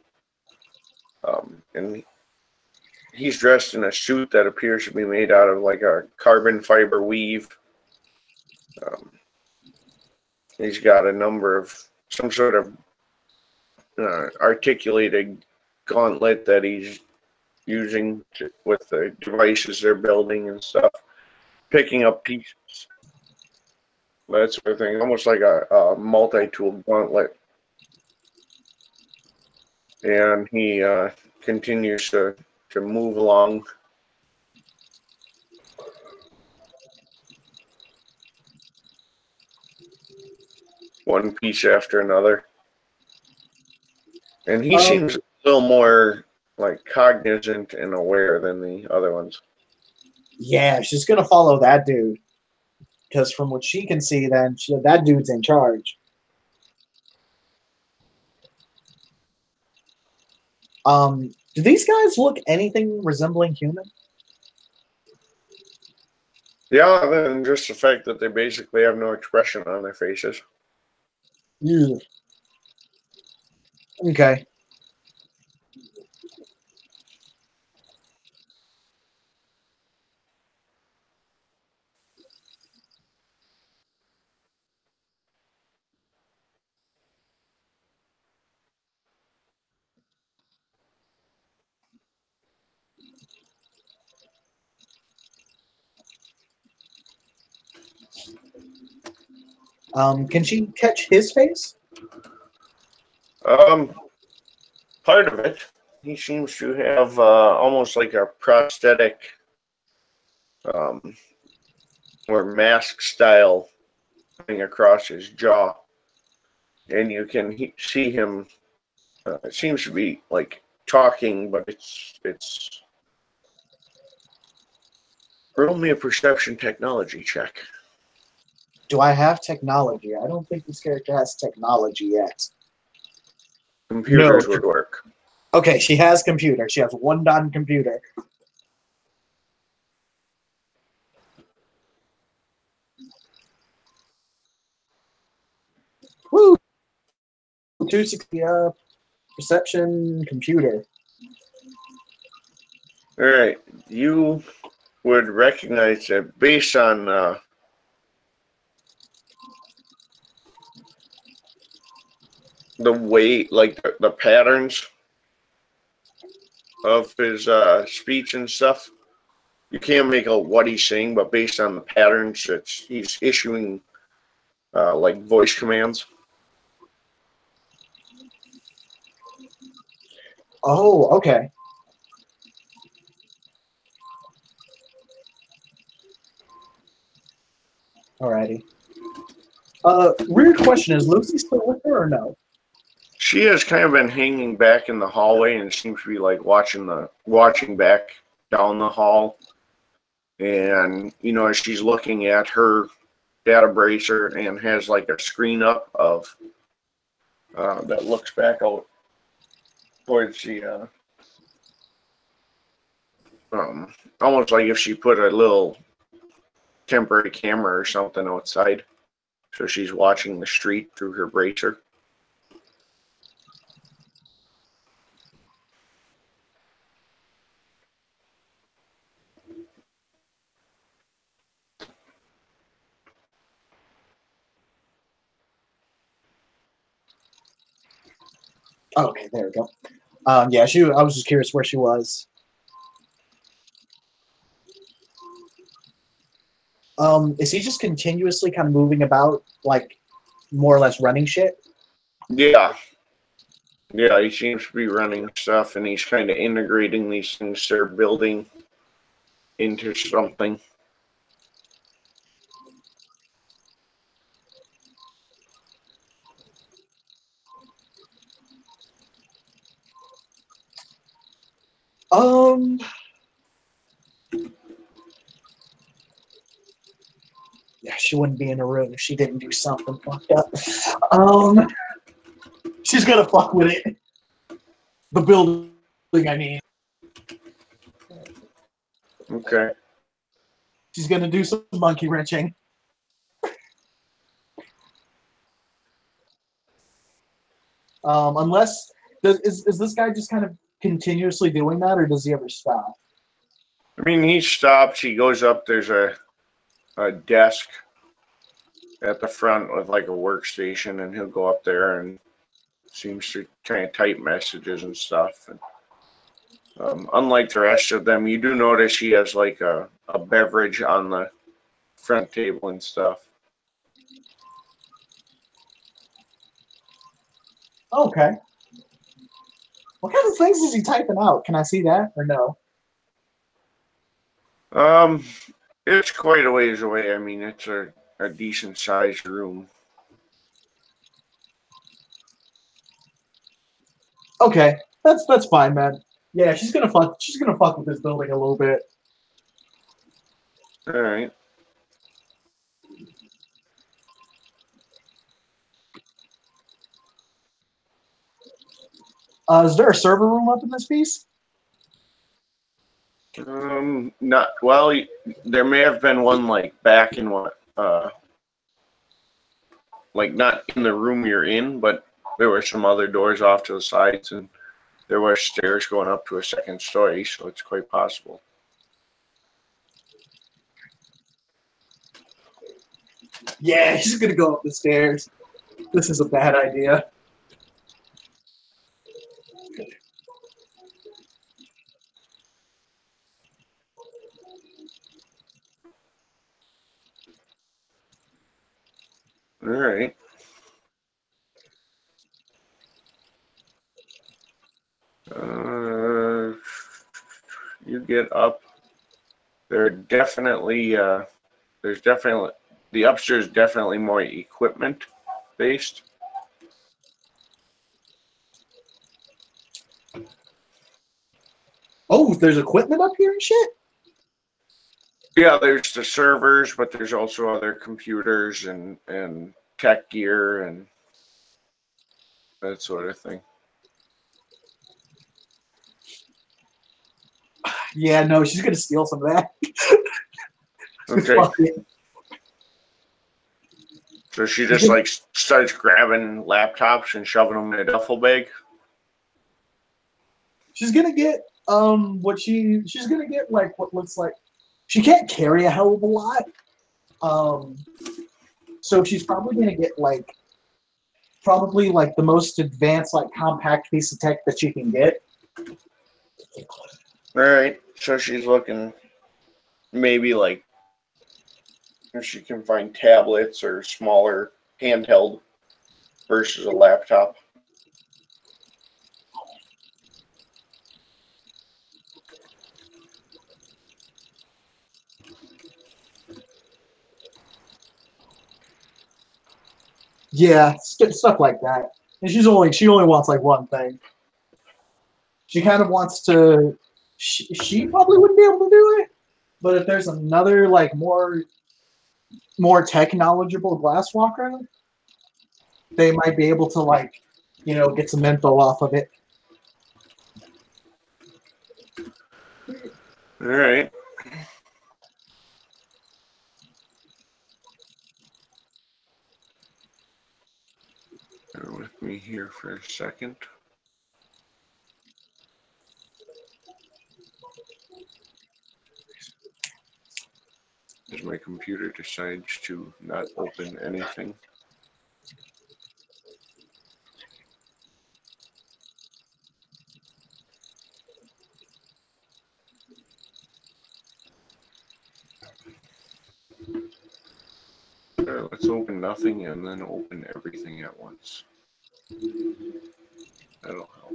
and he's dressed in a suit that appears to be made out of like a carbon fiber weave. He's got a number of some sort of articulated gauntlet that he's using with the devices they're building and stuff, picking up pieces, that sort of thing, almost like a multi-tool gauntlet. And he continues to move along. One piece after another. And he seems a little more like cognizant and aware than the other ones. Yeah, she's gonna follow that dude. Because from what she can see, then that dude's in charge. Do these guys look anything resembling human? Yeah, other than just the fact that they basically have no expression on their faces. Yeah. Okay. Can she catch his face? Part of it. He seems to have almost like a prosthetic or mask style thing across his jaw. And you can see him, it seems to be like talking, but it's. Roll me a perception technology check. Do I have technology? I don't think this character has technology yet. Computers would work. Okay, she has computer. She has 1 dot computer. Woo! 260 perception computer. All right, you would recognize that based on the way, like the patterns of his speech and stuff. You can't make out what he's saying, but based on the patterns, he's issuing like voice commands. Oh, okay. Alrighty. Weird question: is Lucy still with her or no? She has kind of been hanging back in the hallway and seems to be like watching back down the hall. And as she's looking at her data bracer and has like a screen up of that looks back out towards the almost like if she put a little temporary camera or something outside, so she's watching the street through her bracer. Oh, okay, there we go. Yeah, I was just curious where she was. Is he just continuously kind of moving about, like more or less running shit? Yeah. Yeah, he seems to be running stuff, and he's kind of integrating these things they're building into something. Yeah, she wouldn't be in a room if she didn't do something fucked up. She's gonna fuck with it. The building, I mean. Okay. She's gonna do some monkey wrenching. Unless is this guy just kind of continuously doing that, or does he ever stop? I mean, he stops. He goes up. There's a desk at the front with like a workstation, and he'll go up there and seems to kind of type messages and stuff. And unlike the rest of them, you do notice he has like a beverage on the front table and stuff. Okay. What kind of things is he typing out? Can I see that or no? It's quite a ways away. I mean, it's a decent sized room. Okay, that's fine, man. Yeah, she's gonna fuck. She's gonna fuck with this building a little bit. All right. Is there a server room up in this piece? Not well. There may have been one like back in what, like not in the room you're in, but there were some other doors off to the sides, and there were stairs going up to a second story, so it's quite possible. Yeah, she's gonna go up the stairs. This is a bad idea. All right. You get up. There definitely, there's definitely the upstairs definitely more equipment based. Oh, there's equipment up here and shit. Yeah, there's the servers, but there's also other computers and tech gear and that sort of thing. Yeah, no, she's gonna steal some of that. Okay. Fuck it. So she just like starts grabbing laptops and shoving them in a duffel bag. She's gonna get she's gonna get like what looks like she can't carry a hell of a lot. So she's probably gonna get like the most advanced like compact piece of tech that she can get. All right. So she's looking maybe like if she can find tablets or smaller handheld versus a laptop. Yeah, stuff like that. And she only wants like one thing. She kind of wants to. She probably wouldn't be able to do it, but if there's another like more tech knowledgeable glasswalker, they might be able to like get some info off of it. All right. Bear with me here for a second. As my computer decides to not open anything. Let's open nothing and then open everything at once. That'll help.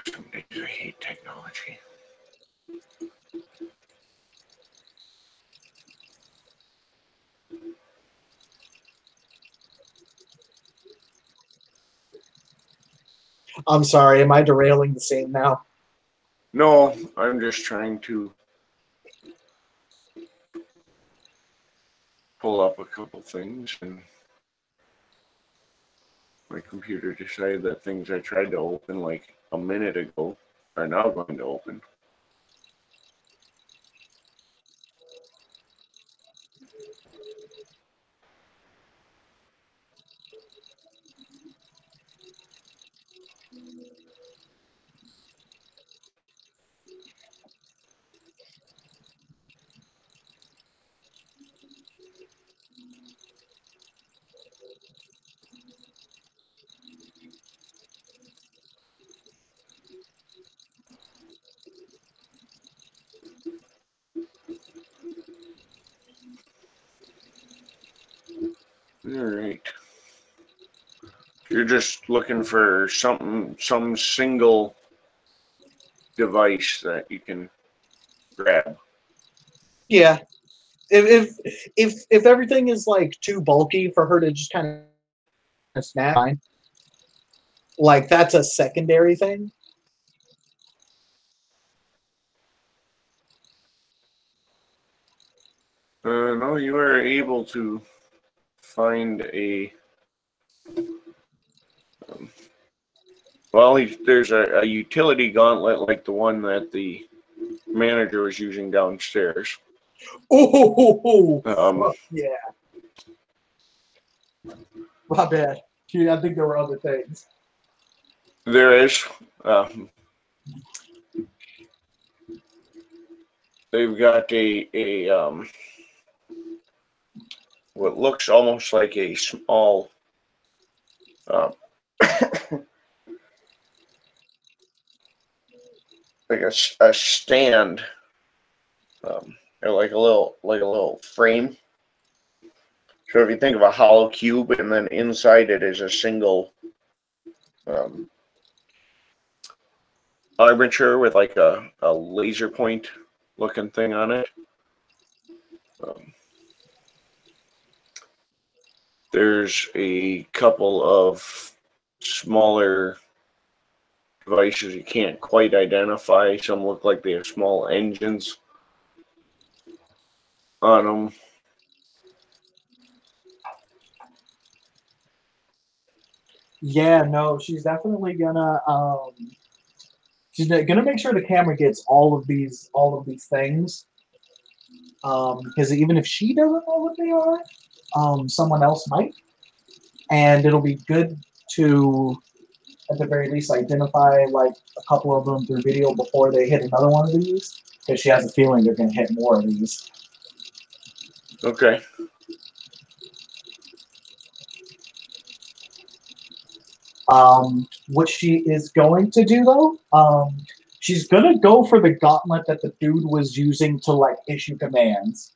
Some days I hate technology. I'm sorry, am I derailing the scene now? No, I'm just trying to pull up a couple things, and my computer decided that things I tried to open like a minute ago are now going to open. All right. You're just looking for some single device that you can grab. Yeah. If everything is like too bulky for her to just kind of snap, like that's a secondary thing. No, you are able to find a. Well, there's a utility gauntlet like the one that the manager was using downstairs. Oh, yeah. My bad. I think there were other things. There is. They've got a what looks almost like a small like a stand, or like a little frame. So if you think of a hollow cube, and then inside it is a single armature with like a laser point looking thing on it. There's a couple of smaller devices you can't quite identify. Some look like they have small engines on them. Yeah, no, she's definitely gonna make sure the camera gets all of these things. Because even if she doesn't know what they are, someone else might, and it'll be good to, at the very least, identify like a couple of them through video before they hit another one of these, because she has a feeling they're going to hit more of these. Okay. What she is going to do though, she's gonna go for the gauntlet that the dude was using to like issue commands.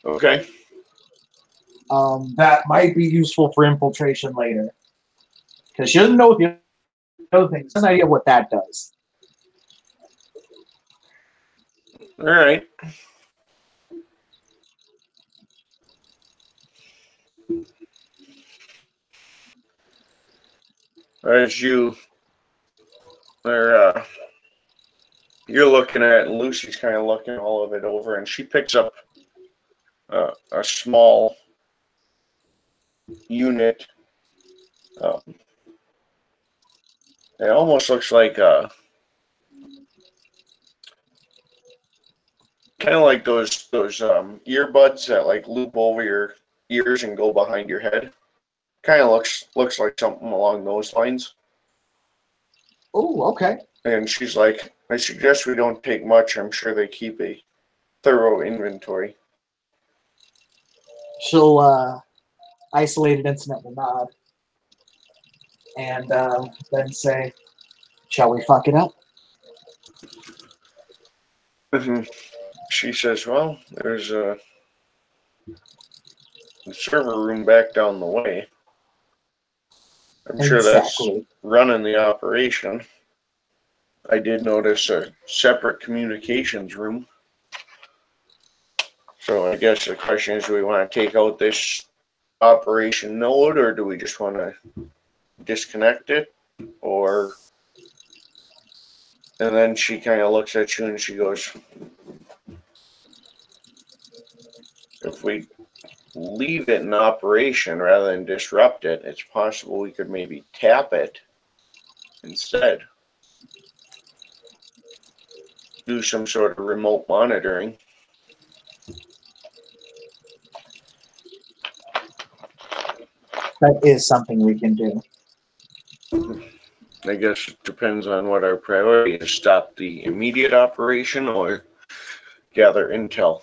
Okay. That might be useful for infiltration later, because she doesn't know the other things. She has an idea what that does. All right. As you are, you're looking at it, and Lucy's kind of looking all of it over, and she picks up a small unit. It almost looks like kind of like those earbuds that like loop over your ears and go behind your head. Kind of looks like something along those lines. Oh, okay. And she's like, I suggest we don't take much. I'm sure they keep a thorough inventory. She'll isolated incident will nod and then say, "Shall we fuck it up?" She says, well, there's a server room back down the way. I'm sure that's running the operation. I did notice a separate communications room. So I guess the question is, do we want to take out this operation node, or do we just want to disconnect it? Or, and then she kind of looks at you and she goes, if we leave it in operation rather than disrupt it, it's possible we could maybe tap it instead. Do some sort of remote monitoring. That is something we can do. I guess it depends on what our priority is. Stop the immediate operation or gather intel.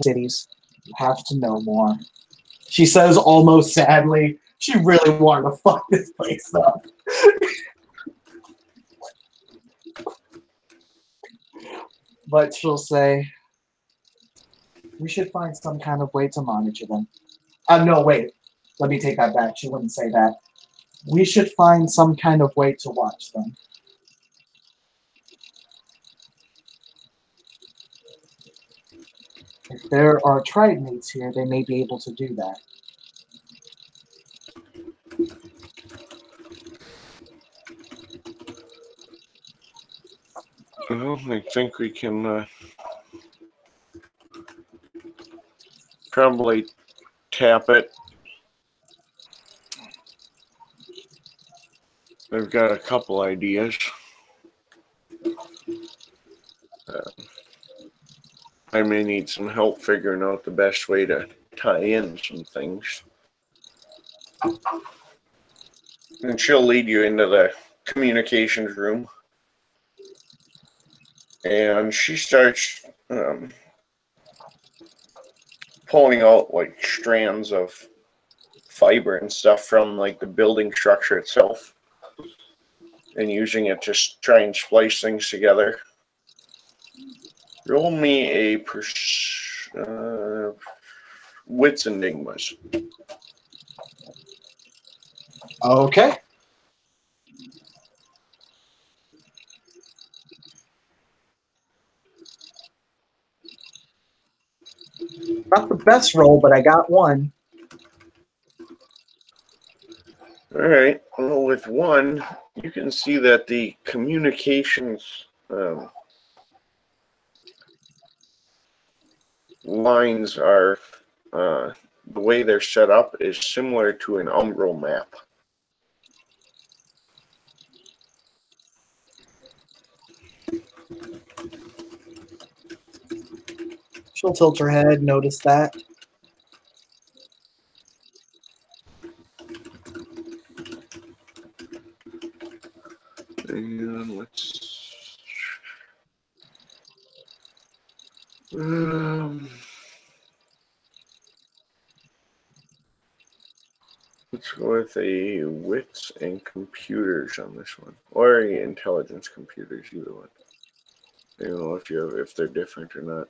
Cities have to know more. She says almost sadly. She really wanted to fuck this place up. But she'll say, we should find some kind of way to monitor them. No, wait. Let me take that back. She wouldn't say that. We should find some kind of way to watch them. If there are tribe mates here, they may be able to do that. Well, I think we can probably tap it. I've got a couple ideas. I may need some help figuring out the best way to tie in some things. And she'll lead you into the communications room. And she starts pulling out like strands of fiber and stuff from like the building structure itself and using it to try and splice things together. Roll me a wits enigmas. Okay. Not the best roll, but I got one. All right. Well, with one, you can see that the communications lines are, the way they're set up is similar to an umbral map. She'll tilt her head, notice that. And let's Let's go with a wits and computers on this one, or intelligence computers, either one. I don't know if they're different or not.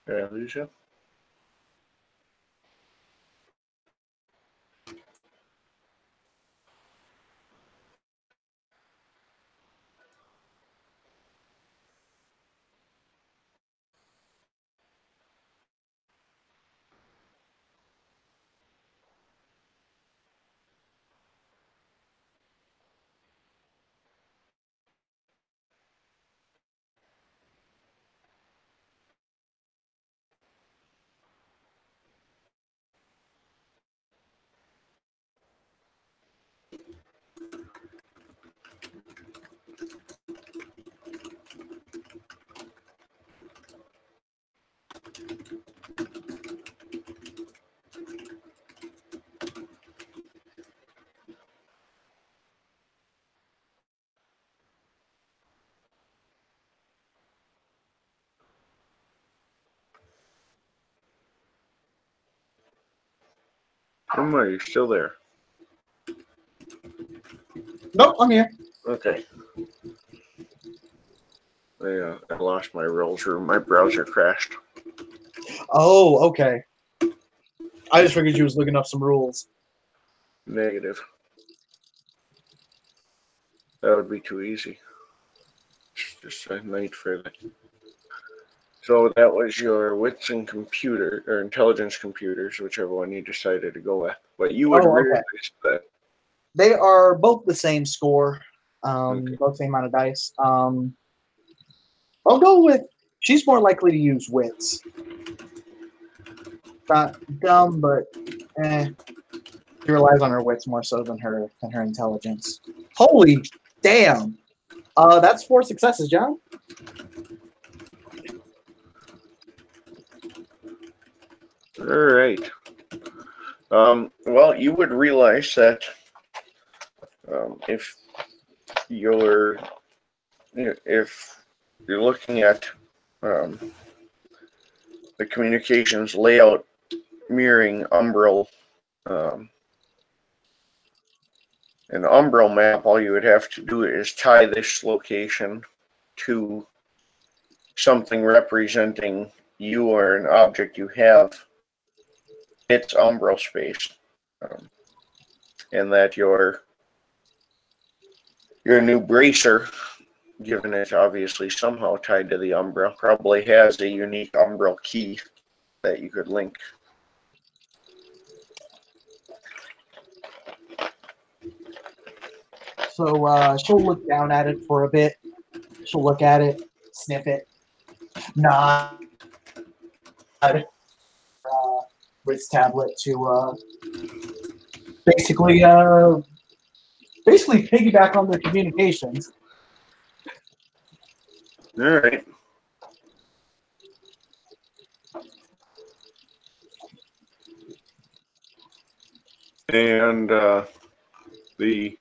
Did I lose you? Are you still there? Nope, I'm here. Okay. I lost my rules room. My browser crashed. Oh, okay. I just figured you was looking up some rules. Negative. That would be too easy. Just a night for that. So that was your wits and computer, or intelligence computers, whichever one you decided to go with. But you would realize that. They are both the same score. Okay. Both same amount of dice. I'll go with, she's more likely to use wits. Not dumb, but she relies on her wits more so than her intelligence. Holy damn! That's 4 successes, John. All right. Well, you would realize that if you're looking at the communications layout mirroring Umbral, an Umbral map, all you would have to do is tie this location to something representing you or an object you have. It's Umbral space, and that your new bracer, given it's obviously somehow tied to the Umbra, probably has a unique Umbral key that you could link. So she'll look down at it for a bit. She'll look at it, sniff it, nod. With tablet to basically piggyback on their communications. All right. And the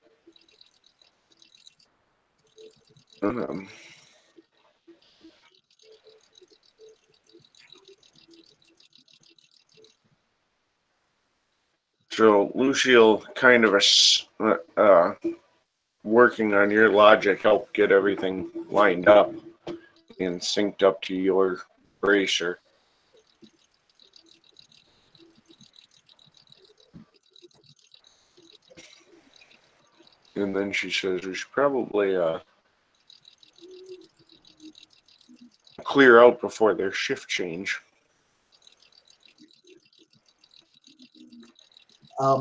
so Lucille kind of working on your logic helped get everything lined up and synced up to your bracer. And then she says, we should probably clear out before their shift change.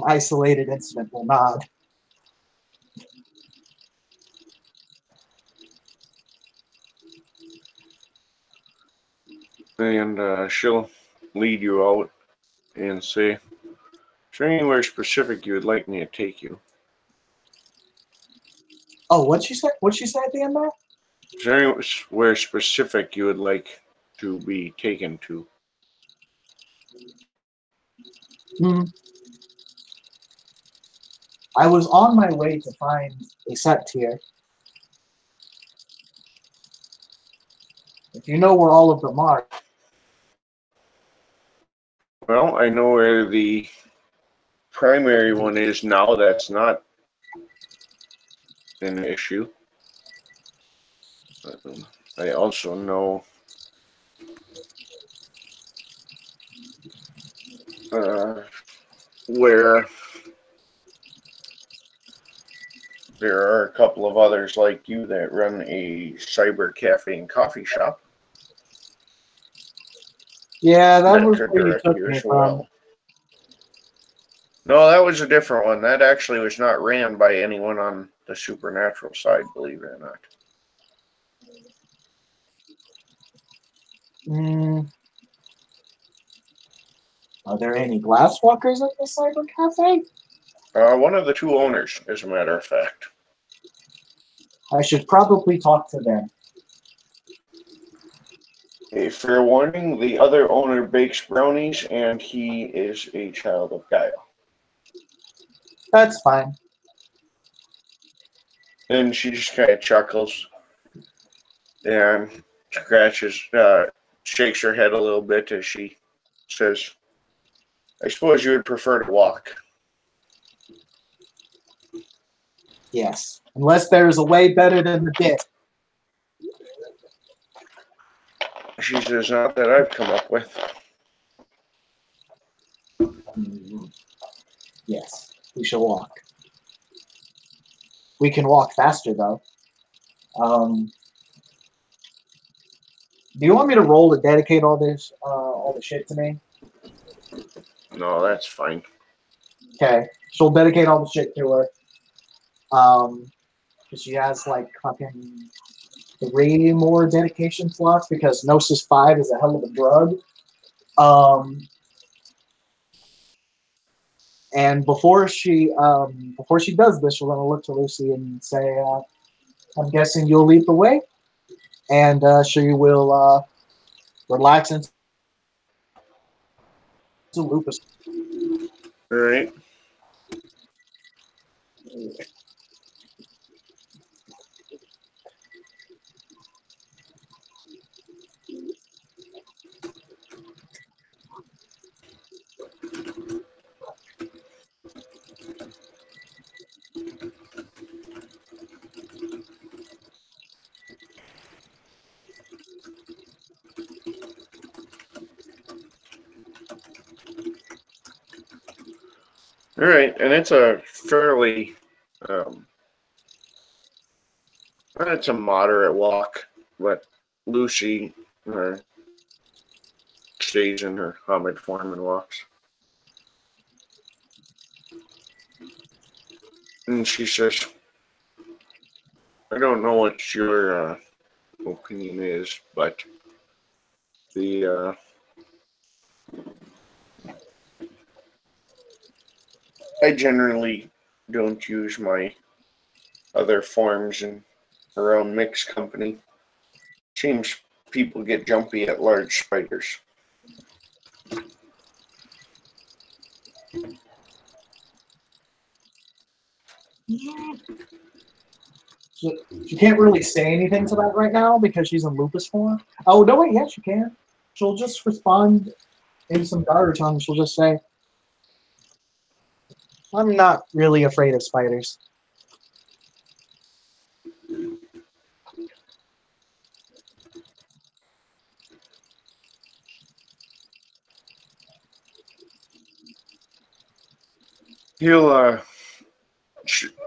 Isolated incident will nod. And she'll lead you out and say, is there anywhere specific you would like me to take you? Oh, what'd she say? What'd she say at the end there? Is there anywhere specific you would like to be taken to? I was on my way to find a set tier. If you know where all of them are. Well, I know where the primary one is now. That's not an issue. I also know where there are a couple of others like you that run a cyber cafe and coffee shop. Yeah, that was could where you direct took you me as from. well. No, that was a different one. That actually was not ran by anyone on the supernatural side, believe it or not. Are there any glasswalkers at the cyber cafe? One of the two owners, as a matter of fact. I should probably talk to them. A fair warning, the other owner bakes brownies, and he is a child of Gaia. That's fine. And she just kind of chuckles and shakes her head a little bit as she says, I suppose you would prefer to walk. Yes. Unless there is a way better than the dip. She says, not that I've come up with. Yes, we shall walk. We can walk faster, though. Do you want me to roll to dedicate all this, all the shit to me? No, that's fine. Okay, she'll dedicate all the shit to her. Because she has like fucking 3 more dedication slots because Gnosis 5 is a hell of a drug. And before she does this, she'll gonna look to Lucy and say, "I'm guessing you'll lead the way," and she will relax into lupus. All right. All right, and it's a fairly, it's a moderate walk, but Lucy stays in her Hamid form and walks. And she says, I don't know what your opinion is, but the I generally don't use my other forms in around mixed company. Seems people get jumpy at large spiders. She can't really say anything to that right now because she's in lupus form. Oh no, wait, yes, she can. She'll just respond in some garbage tongue. She'll just say, "I'm not really afraid of spiders."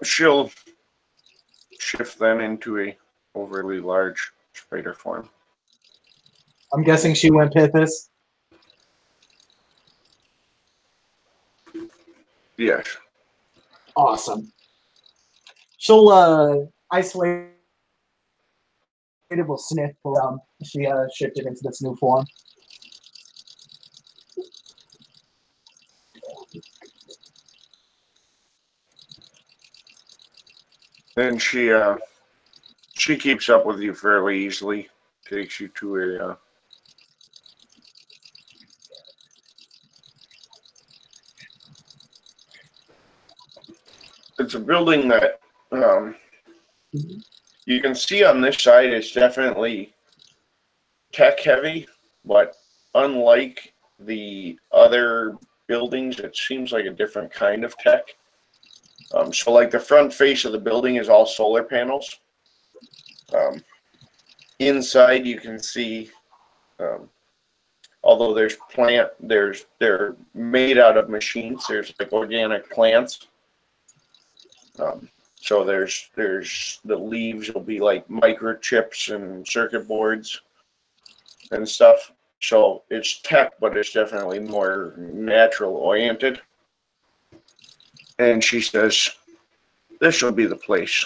She'll shift then into a overly large spider form. I'm guessing she went Pithis. Yes. Awesome. She'll isolate. It will sniff. She shifted into this new form. Then she keeps up with you fairly easily. Takes you to a it's a building that you can see on this side. It's definitely tech heavy, but unlike the other buildings, it seems like a different kind of tech. So like the front face of the building is all solar panels. Inside you can see, although they're made out of machines. There's like organic plants. So there's the leaves will be like microchips and circuit boards and stuff. So it's tech, but it's definitely more natural oriented. And she says, "This will be the place."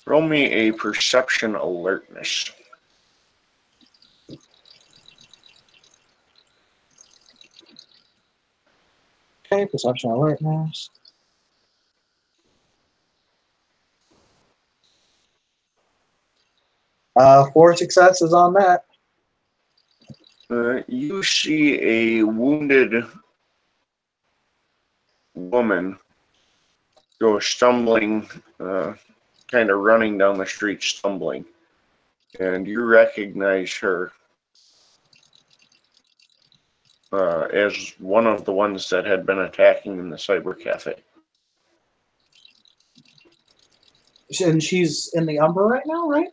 Roll me a perception alertness. Okay, perception alertness. Four successes on that. You see a wounded woman go stumbling, kind of running down the street, stumbling. And you recognize her as one of the ones that had been attacking in the cyber cafe. And she's in the Umbra right now, right?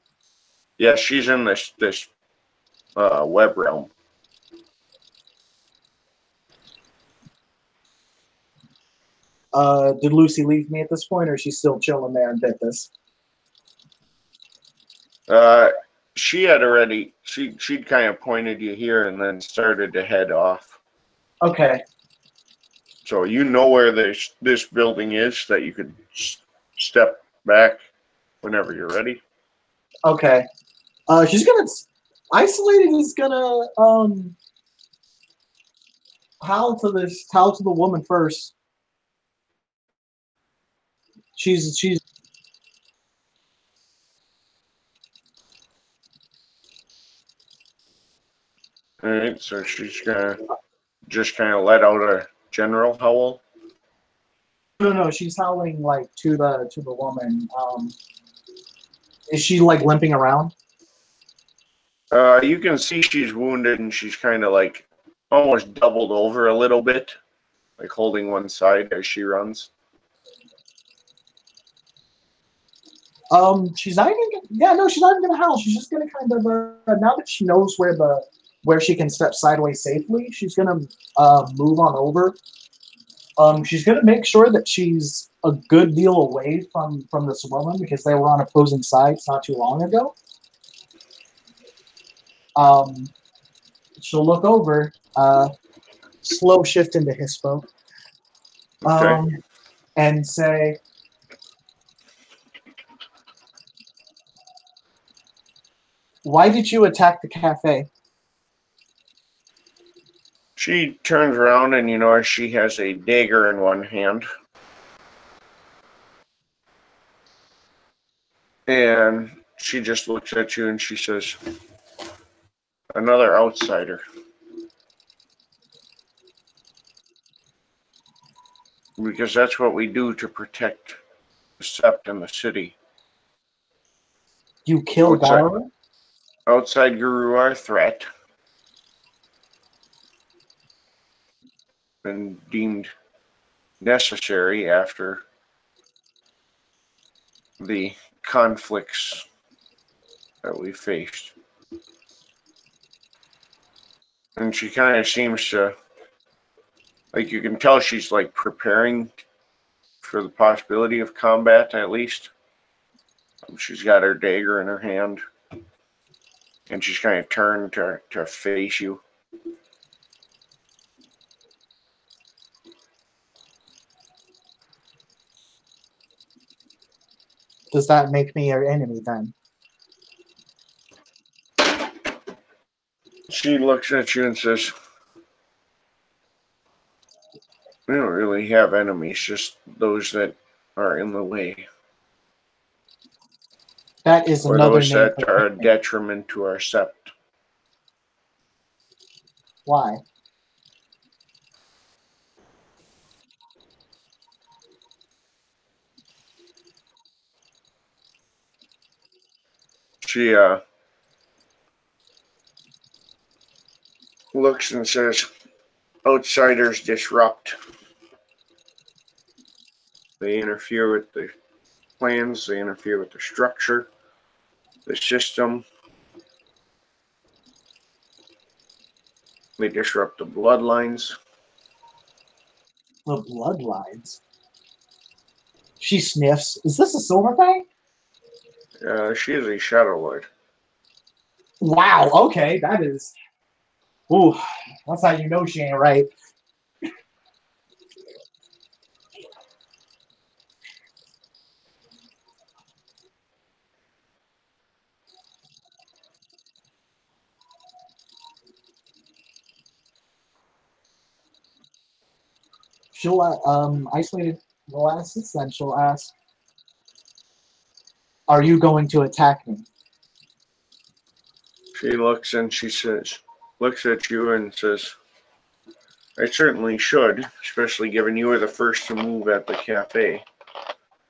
Yeah, she's in this web realm. Did Lucy leave me at this point, or is she still chilling there in Pithis? She had already she'd kind of pointed you here and then started to head off. Okay. So you know where this building is, that you could step back whenever you're ready. Okay. She's gonna isolated is gonna howl to the woman first. She's All right, so she's gonna just kind of let out a general howl. no, she's howling like to the woman. Is she like limping around? You can see she's wounded and she's kind of like almost doubled over a little bit, like holding one side as she runs. She's not even. Yeah, no, she's not even gonna howl. She's just gonna kind of now that she knows where she can step sideways safely, she's gonna move on over. She's gonna make sure that she's a good deal away from this woman because they were on opposing sides not too long ago. She'll look over, slow shift into Hispo, Okay. and say, "Why did you attack the cafe?" She turns around and you know she has a dagger in one hand. And she just looks at you and she says, "Another outsider." Because that's what we do to protect the Sept and the city. You kill Gara? Outside Guru are a threat and deemed necessary after the conflicts that we faced. And she kind of seems to Like you can tell she's like preparing for the possibility of combat at least. She's got her dagger in her hand. And she's kind of turned to face you. Does that make me your enemy then? She looks at you and says, "We don't really have enemies, just those that are in the way. That is Or another those name that for are a enemy. detriment to our sept." Why? She looks and says, "Outsiders disrupt. They interfere with the plans, they interfere with the structure, the system. They disrupt the bloodlines." The bloodlines. She sniffs. Is this a silver thing? She is a Shadow Lord. Wow, okay, that is... Ooh, that's how you know she ain't right. She'll, isolated the last then she'll ask, are you going to attack me? She looks and looks at you and says, "I certainly should, especially given you were the first to move at the cafe.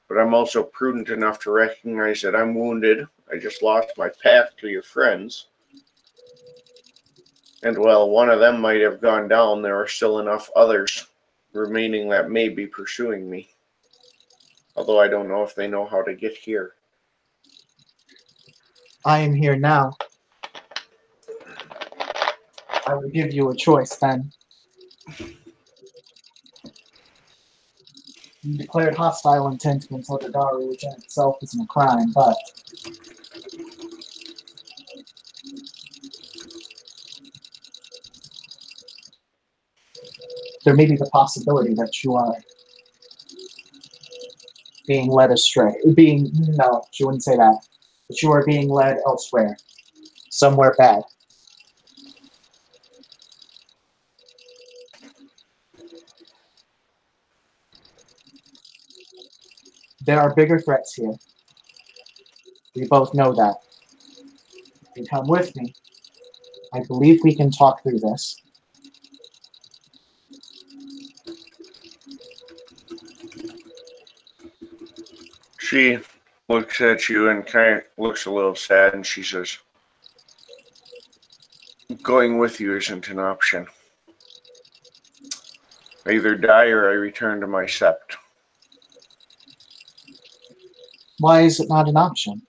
But I'm also prudent enough to recognize that I'm wounded. I just lost my path to your friends. And while one of them might have gone down, there are still enough others remaining that may be pursuing me. Although I don't know if they know how to get here." I am here now. I will give you a choice then. You declared hostile intent against Otagaru, which in itself isn't a crime, but there may be the possibility that you are being led astray. No, she wouldn't say that. But you are being led elsewhere. Somewhere bad. There are bigger threats here. We both know that. If you come with me, I believe we can talk through this. She looks at you and kind of looks a little sad, and she says, "Going with you isn't an option. I either die or I return to my sept." Why is it not an option?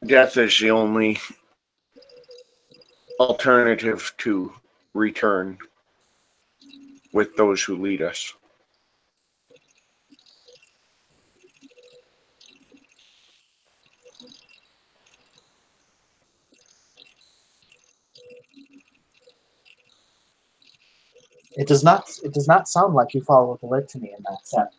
Death is the only alternative to return with those who lead us. It does not sound like you follow the litany in that sense.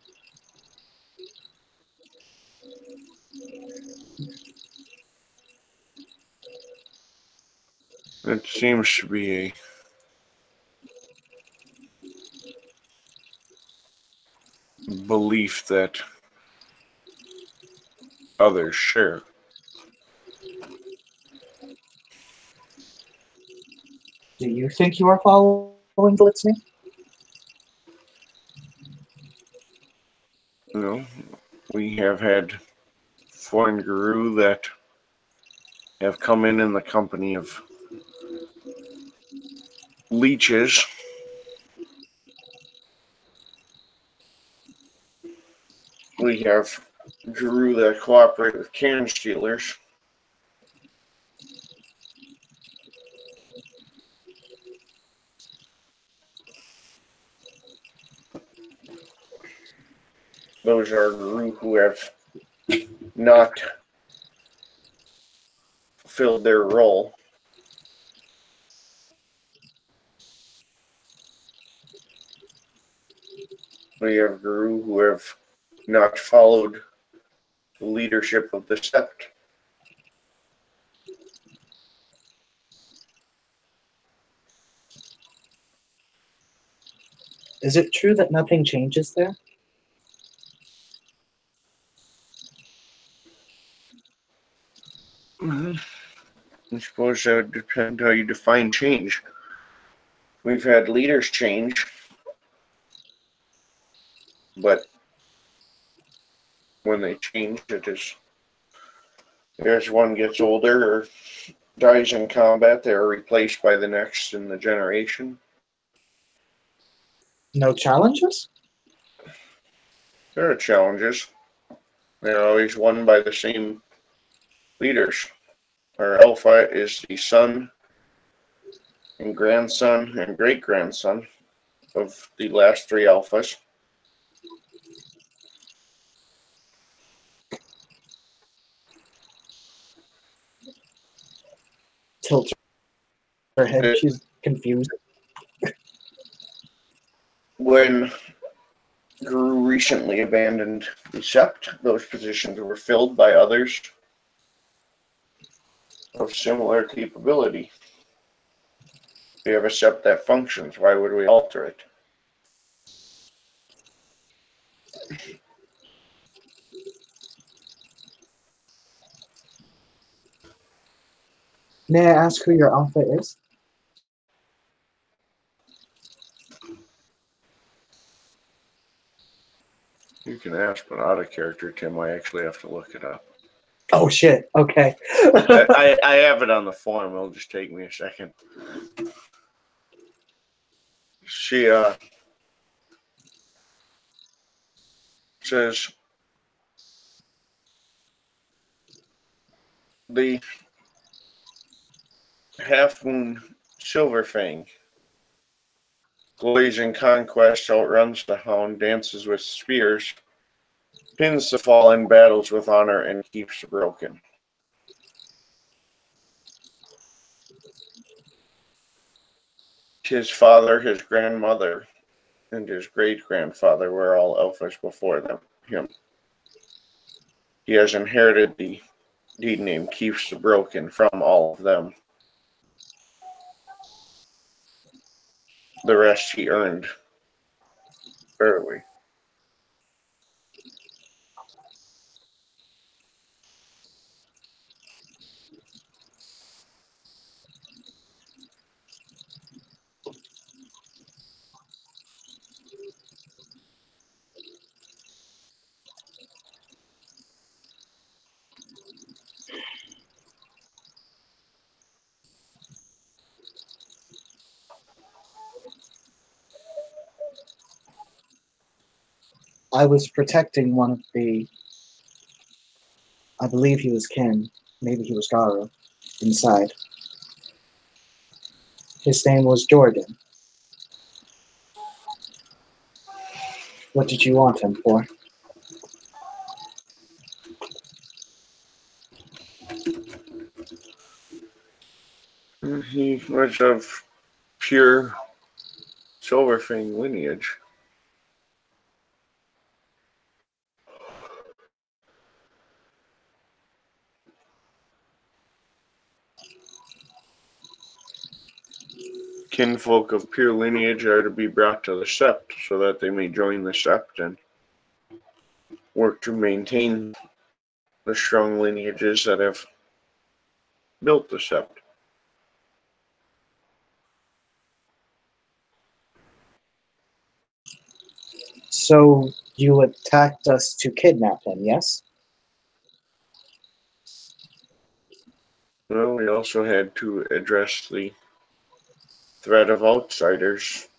It seems to be a belief that others share. Do you think you are following the litany? You know, we have had foreign guru that have come in the company of leeches. We have guru that cooperate with can stealers. those are Gru who have not fulfilled their role. We have Gru who have not followed the leadership of the Sept. Is it true that nothing changes there? I suppose that would depend how you define change. We've had leaders change, but when they change, it is as one gets older or dies in combat, they are replaced by the next in the generation. No challenges? There are challenges. They're always won by the same leaders. Our Alpha is the son and grandson and great-grandson of the last three Alphas. Tilts her head. She's confused. When Guru recently abandoned the Sept, those positions were filled by others of similar capability. We have a Sept that functions. Why would we alter it? May I ask who your Alpha is? You can ask, but out of character, Tim. I actually have to look it up. Oh shit. Okay. I have it on the form. It'll just take me a second. She says the Half Moon Silverfang glories in conquest, outruns the hound, dances with spears, pins the fallen, battles with honor, and keeps the broken. His father, his grandmother, and his great-grandfather were all Alphas before him. He has inherited the deed name Keeps the Broken from all of them. The rest he earned early. I was protecting one of the. I believe he was Ken. Maybe he was Garu. Inside. His name was Jordan. What did you want him for? He was of pure Silverfang lineage. Kinfolk of pure lineage are to be brought to the Sept so that they may join the Sept and work to maintain the strong lineages that have built the Sept. So you attacked us to kidnap him, yes? Well, we also had to address the threat of outsiders.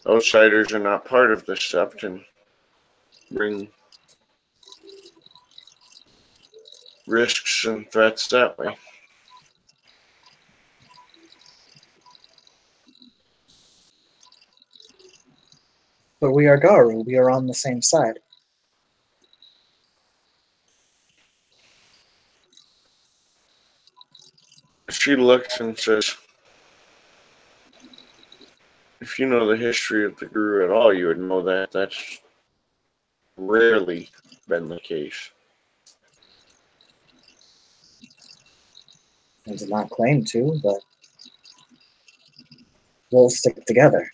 Outsiders are not part of the Sept and bring risks and threats that way. But we are Garu. We are on the same side. She looks and says, if you know the history of the Guru at all, you would know that that's rarely been the case. I did not claim to, but we'll stick together.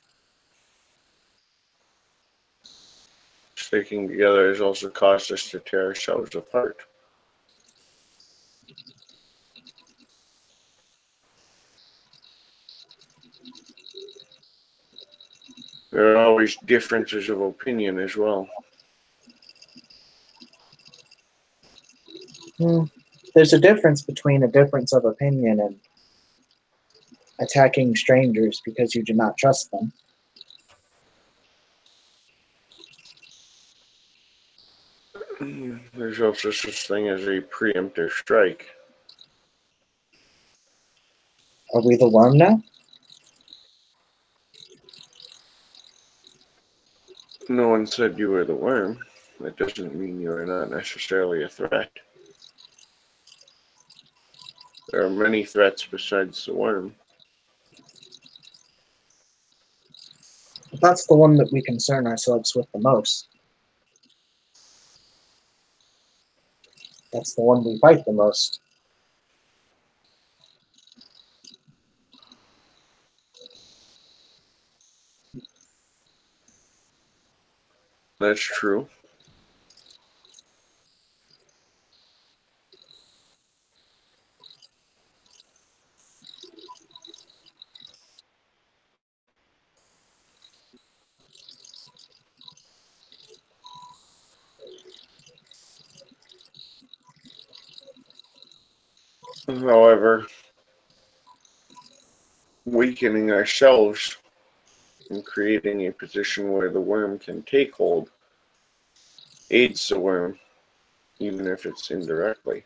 Sticking together has also caused us to tear ourselves apart. There are always differences of opinion as well. There's a difference between a difference of opinion and attacking strangers because you do not trust them. There's also such thing as a preemptive strike. Are we the worm now? No one said you were the worm. That doesn't mean you are not necessarily a threat. There are many threats besides the worm. But that's the one that we concern ourselves with the most. That's the one we fight the most. That's true. However, weakening ourselves and creating a position where the worm can take hold aids the worm, even if it's indirectly.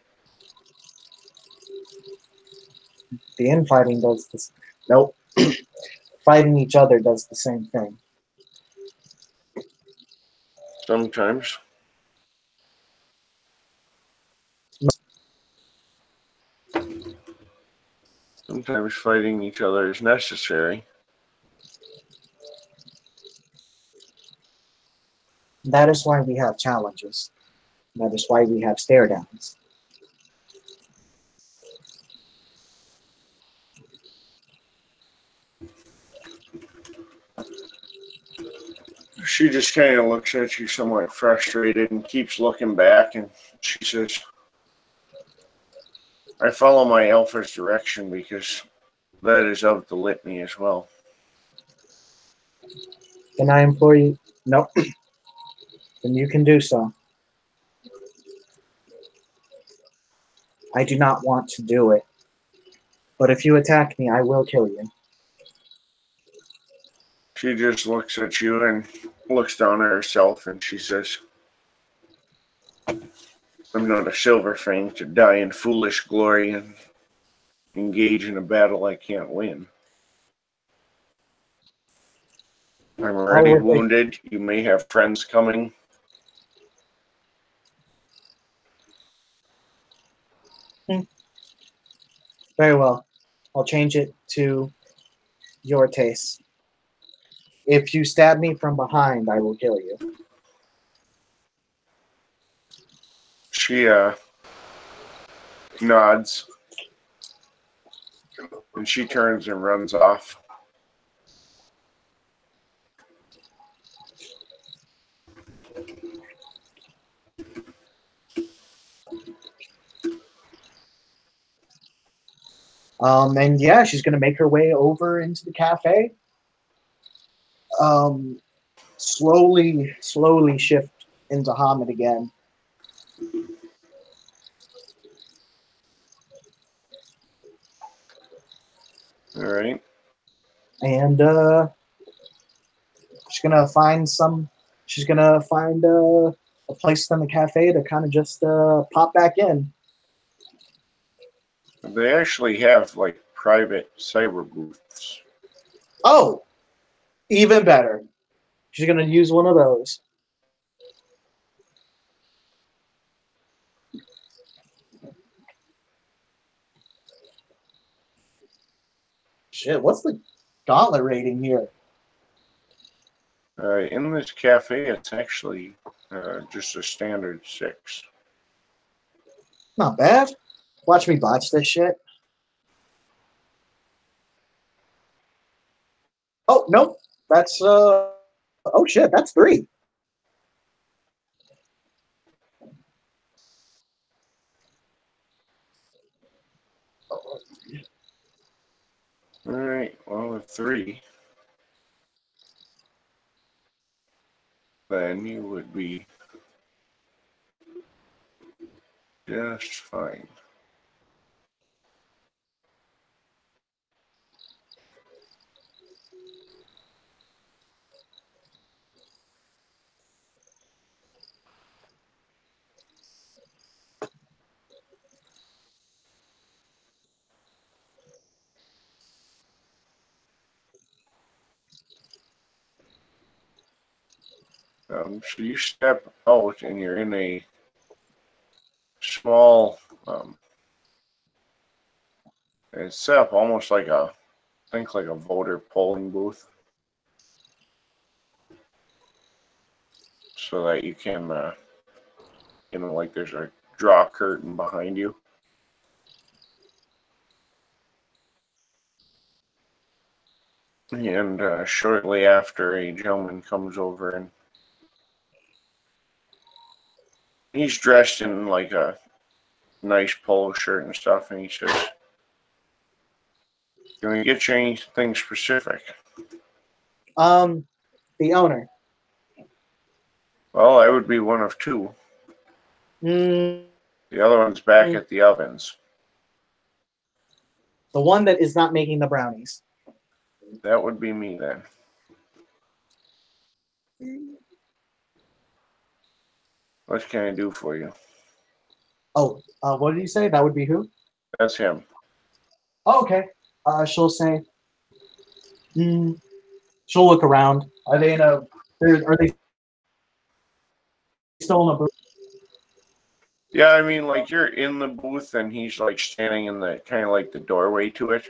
The infighting does this. Nope. Fighting each other does the same thing. Sometimes. Sometimes fighting each other is necessary. That is why we have challenges. That is why we have stare downs. She just kind of looks at you somewhat frustrated and keeps looking back, and she says, I follow my alpha's direction because that is of the litany as well. Then I implore you, nope. Then you can do so. I do not want to do it. But if you attack me, I will kill you. She just looks at you and looks down at herself, and she says, I'm not a silver fang to die in foolish glory and engage in a battle I can't win. I'm already wounded. You may have friends coming. Very well. I'll change it to your taste. If you stab me from behind, I will kill you. She nods, and she turns and runs off. And yeah, she's gonna make her way over into the cafe. Slowly shift into Hamid again. All right. And she's gonna find some. She's gonna find a place in the cafe to kind of just pop back in. They actually have like private cyber booths. Oh, even better. She's gonna use one of those. Shit, what's the gauntlet rating here? In this cafe, it's actually just a standard 6. Not bad. Watch me botch this shit. Oh, nope. That's, oh shit, that's 3. All right, well, with 3, then you would be just fine. So you step out and you're in a small, it's set up almost like think like a voter polling booth, so that you can, like there's a draw curtain behind you. And shortly after, a gentleman comes over and he's dressed in like a nice polo shirt and stuff, and he says, "Can we get you anything specific?" The owner. Well, I would be one of 2. Mm, The other one's back at the ovens. the one that is not making the brownies. That would be me then. What can I do for you? Oh, what did you say? That would be who? That's him. Oh, okay. She'll say. She'll look around. Are they in a? Are they still in a booth? Yeah, I mean, like you're in the booth and he's like standing in the kind of like the doorway to it,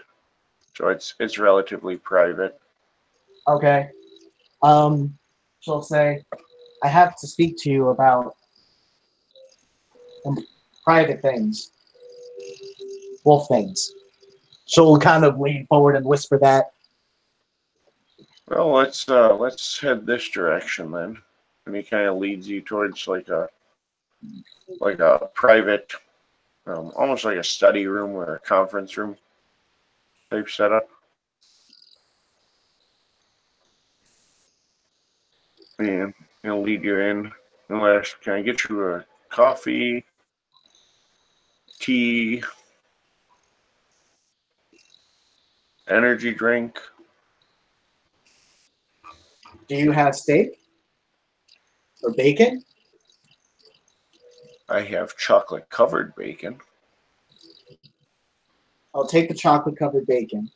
so it's relatively private. Okay. She'll say, "I have to speak to you about private things, wolf things." She'll kind of lean forward and whisper that. Well, let's head this direction then. And he kind of leads you towards like a private, almost like a study room or a conference room type setup. And he'll lead you in and ask, "Can I get you a coffee, tea, energy drink?" Do you have steak or bacon? I have chocolate covered bacon. I'll take the chocolate covered bacon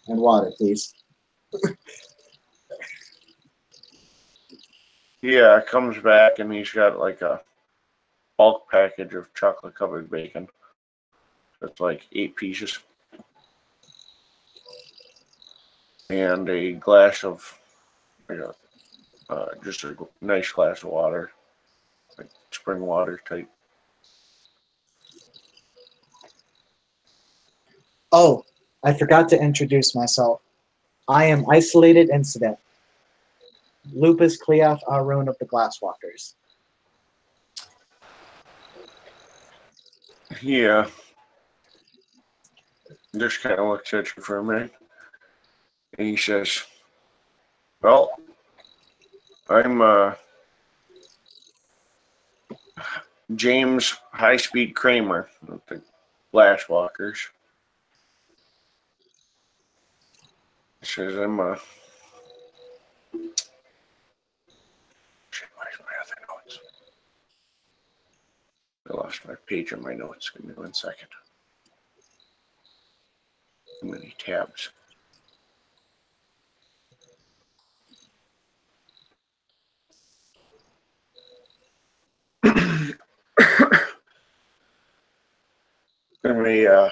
and water, please. Yeah, comes back and he's got like a bulk package of chocolate covered bacon. It's like 8 pieces. And a glass of, like just a nice glass of water, like spring water type. Oh, I forgot to introduce myself. I am Isolated Incident. Lupus Cleof Arun of the Glasswalkers. Yeah. Just kind of looks at you for a minute. And he says, "Well, I'm James High Speed Kramer with the Glasswalkers." He says, shit, where's my other notes? I lost my page in my notes. Give me 1 second. Too many tabs. I'm a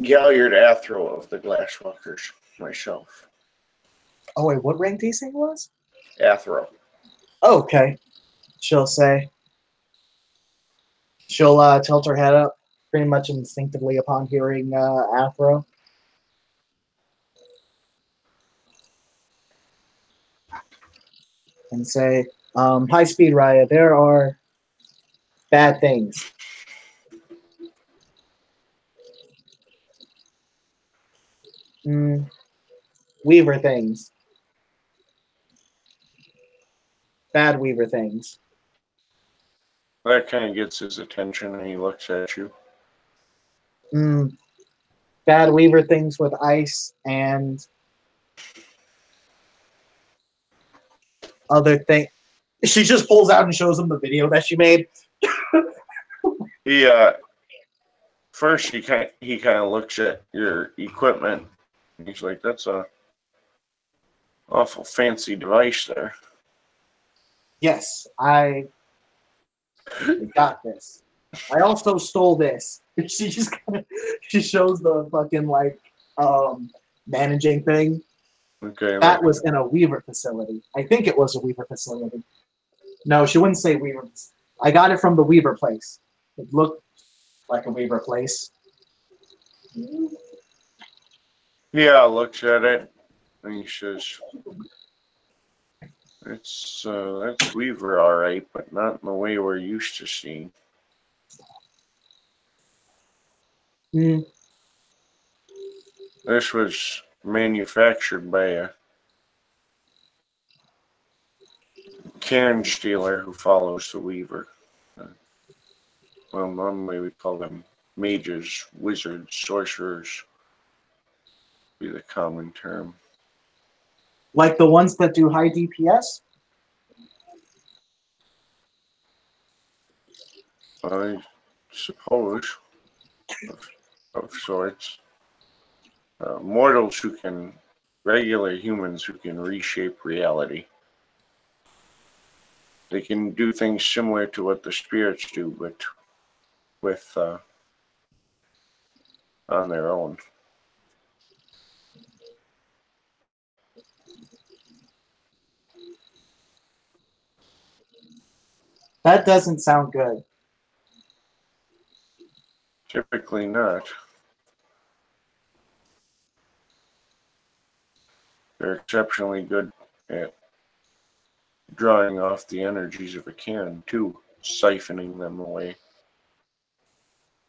Galliard Athro of the Glasswalkers myself. Oh wait, what rank do you say it was? Athro. Oh, okay. She'll say. She'll tilt her head up pretty much instinctively upon hearing Afro. And say, high speed Raya, there are bad things. Weaver things. Bad Weaver things. That kind of gets his attention and he looks at you. Bad Weaver things with ice and other thing. She just pulls out and shows him the video that she made. He first he kind of looks at your equipment. He's like, "That's a awful fancy device there." Yes, I got this. I also stole this. She just she shows the fucking managing thing. Okay. That was in a Weaver facility. I think it was a Weaver facility. No, she wouldn't say Weaver. I got it from the Weaver place. It looked like a Weaver place. Yeah, looks at it and he says, "That's Weaver, all right, but not in the way we're used to seeing." This was manufactured by a carriage dealer who follows the Weaver. Well, normally we call them mages, wizards, sorcerers, be the common term. Like the ones that do high DPS? I suppose, of sorts. Mortals who can, regular humans who can reshape reality. They can do things similar to what the spirits do, but with on their own. That doesn't sound good. Typically not. They're exceptionally good at drawing off the energies of a can, too, siphoning them away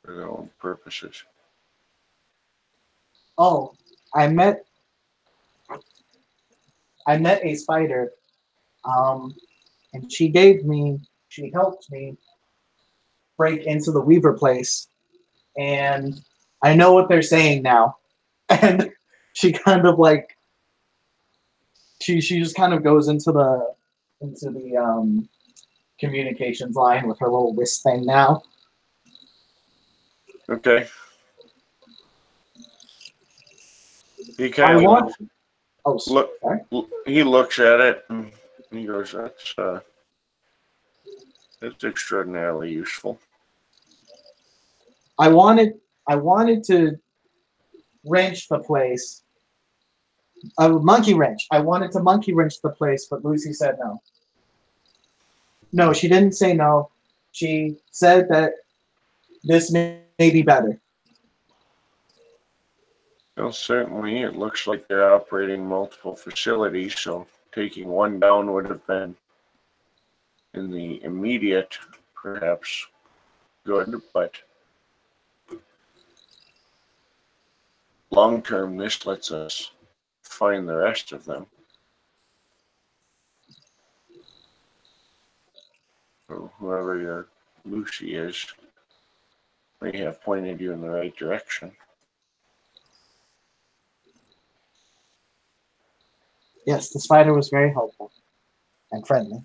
for their own purposes. Oh, I met a spider, and she helped me break into the Weaver place, and I know what they're saying now. And she kind of she just kind of goes into the communications line with her little wrist thing now. Okay. He kind of he looks at it and he goes, "That's extraordinarily useful." I wanted to wrench the place. A monkey wrench. I wanted to monkey wrench the place, but Lucy said no. No, she didn't say no. She said that this may be better. Well, certainly, it looks like they're operating multiple facilities, so taking one down would have been, in the immediate, perhaps good, but long term, this lets us find the rest of them. So whoever your Lucy is may have pointed you in the right direction. Yes, the spider was very helpful and friendly.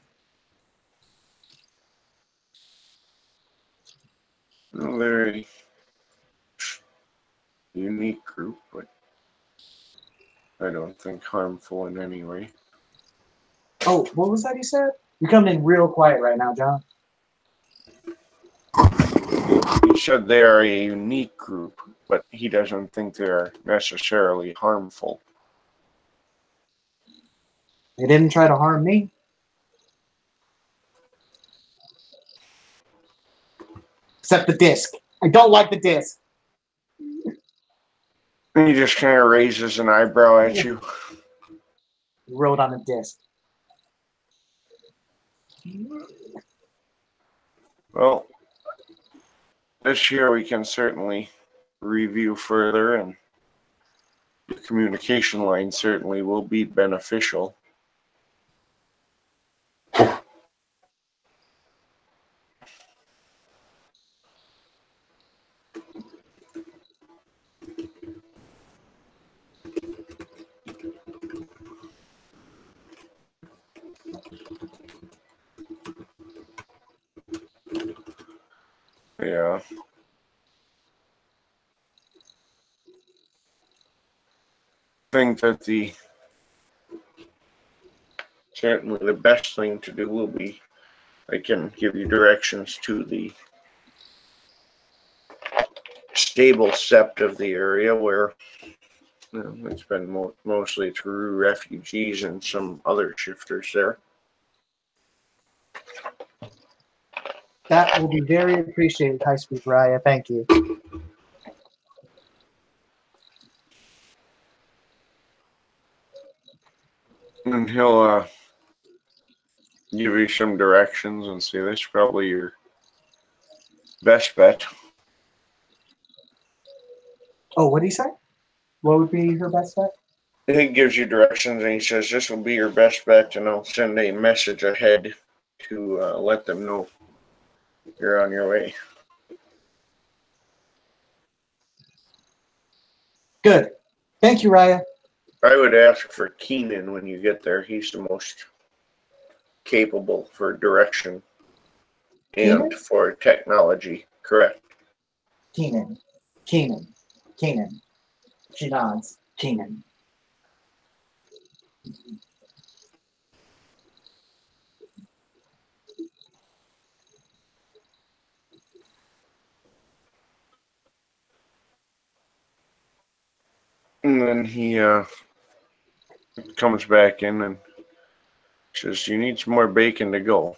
A very unique group, but I don't think harmful in any way. Oh, what was that he said? You're coming in real quiet right now, John. He said they are a unique group, but he doesn't think they are necessarily harmful. They didn't try to harm me. Except the disc. I don't like the disc. He just kind of raises an eyebrow at you. Wrote on a disc. Well, this year we can certainly review further, and the communication line certainly will be beneficial. Yeah. I think that certainly the best thing to do will be, I can give you directions to the stable sept of the area where it's been mostly through refugees and some other shifters there. That will be very appreciated, High Speed Raya. Thank you. And he'll give you some directions and say that's probably your best bet. Oh, what did he say? What would be her best bet? He gives you directions and he says this will be your best bet, and I'll send a message ahead to let them know you're on your way. Good. Thank you, Raya. I would ask for Keenan when you get there. He's the most capable for direction and Keenan? for technology. Correct. Keenan. Keenan. Keenan. She nods. Keenan. And then he comes back in and says, you need some more bacon to go.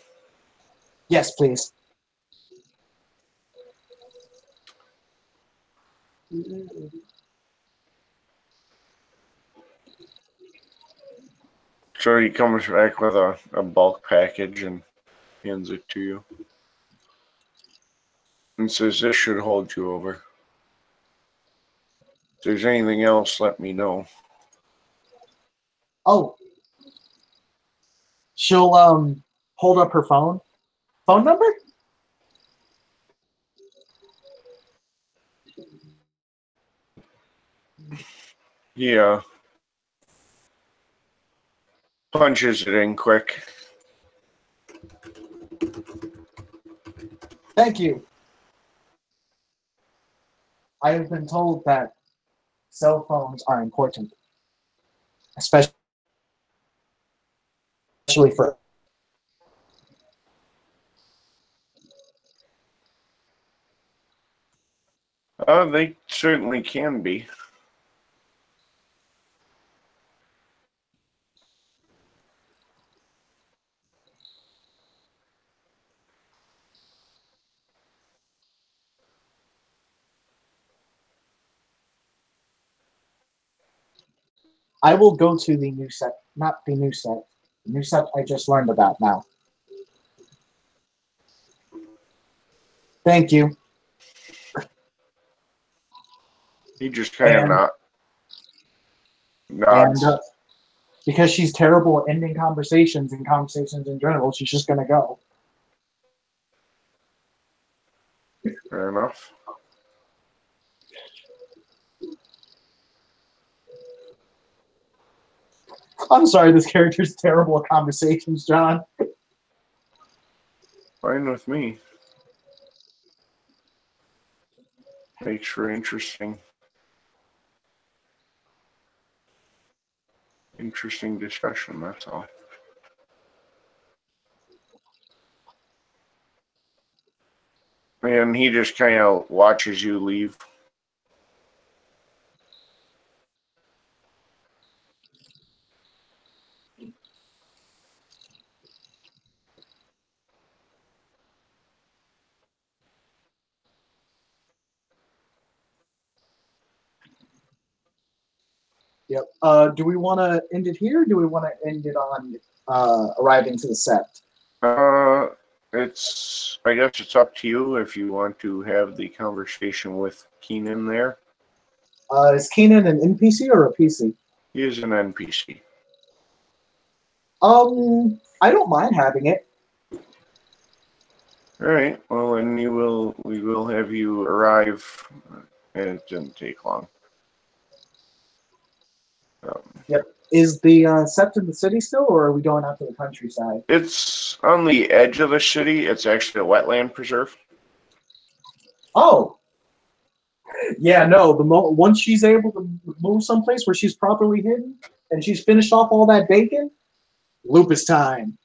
Yes, please. So he comes back with a bulk package and hands it to you. And says, this should hold you over. If there's anything else, let me know. Oh. She'll hold up her phone. Phone number? He punches it in quick. Thank you. I have been told that cell phones are important, especially for. They certainly can be. I will go to the new set, not the new set. The new set I just learned about now. Thank you. He just kind of nods. And because she's terrible at ending conversations and conversations in general, she's just going to go. Fair enough. I'm sorry, this character's terrible at conversations, John. Fine with me. Makes for interesting discussion, that's all. And he just kind of watches you leave. Yep. Do we want to end it here? Or do we want to end it on arriving to the set? I guess it's up to you if you want to have the conversation with Keenan there. Is Keenan an NPC or a PC? He is an NPC. I don't mind having it. All right. Well, and we will have you arrive, and it didn't take long. Yep. Is the set in the city still, or are we going out to the countryside? It's on the edge of the city. It's actually a wetland preserve. Oh, yeah. No. Once she's able to move someplace where she's properly hidden and she's finished off all that bacon, lupus time.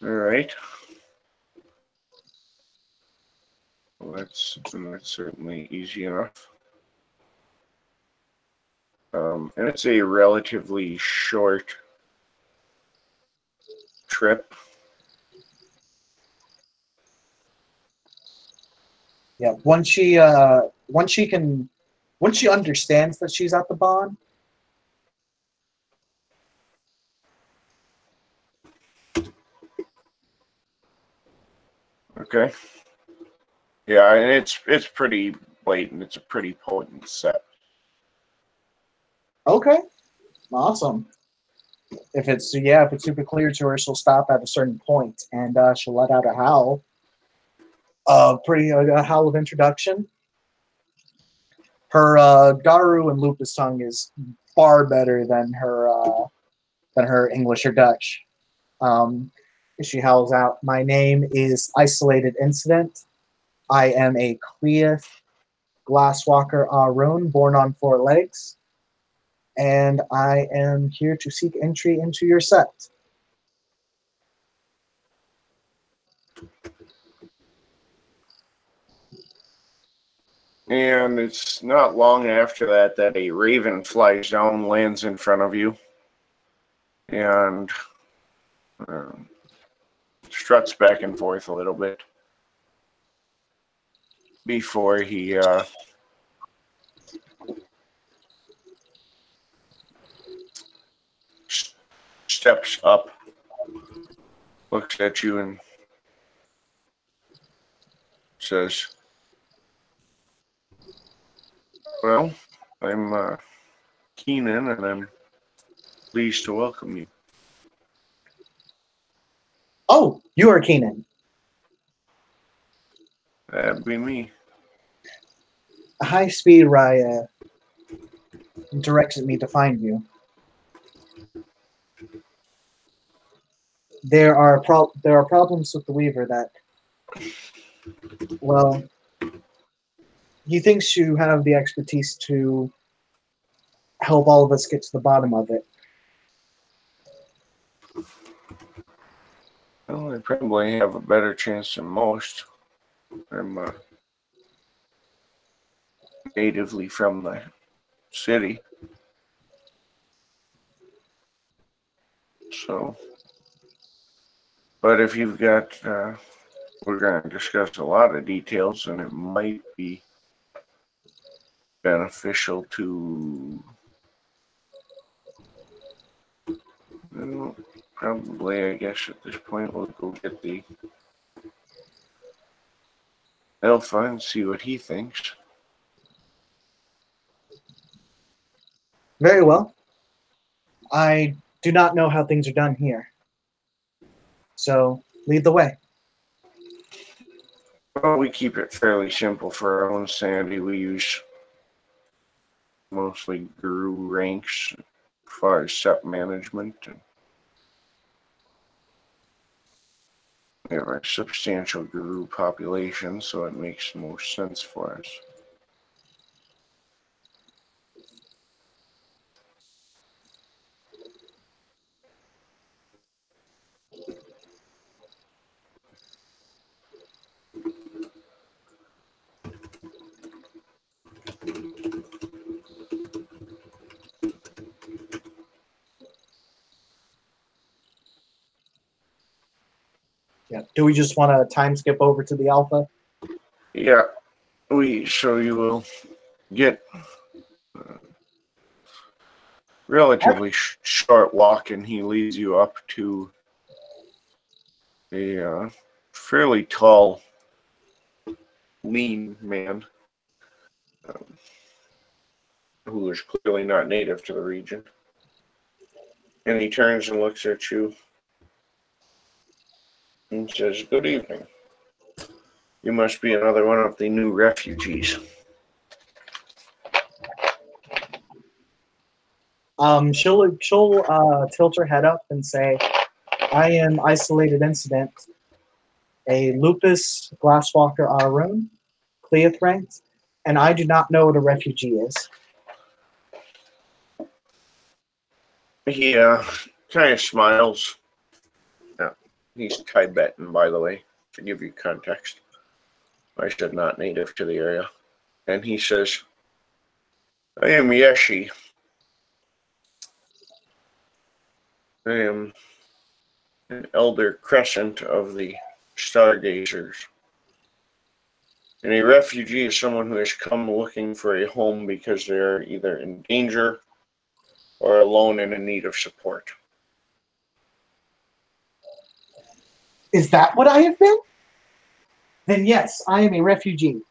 All right. Well, that's certainly easy enough. And it's a relatively short trip. Yeah. Once she understands that she's at the bond. Okay. Yeah, and it's pretty blatant. It's a pretty potent set. Okay. Awesome. If it's super clear to her, she'll stop at a certain point and she'll let out a howl. A howl of introduction. Her Garu and Lupus tongue is far better than her English or Dutch. She howls out, "My name is Isolated Incident. I am a Cleith Glasswalker Arun, born on 4 legs, and I am here to seek entry into your set." And it's not long after that a raven flies down, lands in front of you, and struts back and forth a little bit before he steps up, looks at you, and says, "Well, I'm Keenan, and I'm pleased to welcome you." Oh, you are Keenan. That'd be me. High Speed Raya directed me to find you. There are problems with the Weaver that, well, he thinks you have the expertise to help all of us get to the bottom of it. Well, I probably have a better chance than most. I'm natively from the city. So, but if you've got, we're going to discuss a lot of details, and it might be beneficial to, well, probably, I guess at this point, we'll go get the Alpha and see what he thinks. Very well. I do not know how things are done here. So, lead the way. Well, we keep it fairly simple for our own sanity. We use mostly guru ranks as far as set management. And we have a substantial guru population, so it makes the most sense for us. Yeah. Do we just want to time skip over to the Alpha? Yeah, so you will get relatively short walk, and he leads you up to a fairly tall, lean man who is clearly not native to the region. And he turns and looks at you and says, "Good evening. You must be another one of the new refugees." She'll tilt her head up and say, "I am Isolated Incident, a Lupus Glasswalker Arun, Cleoth ranked, and I do not know what a refugee is." He kind of smiles. Yeah, he's Tibetan, by the way, to give you context. I said not native to the area. And he says, "I am Yeshi. I am an elder crescent of the stargazers. And a refugee is someone who has come looking for a home because they are either in danger or alone and in need of support." Is that what I have been? Then yes, I am a refugee.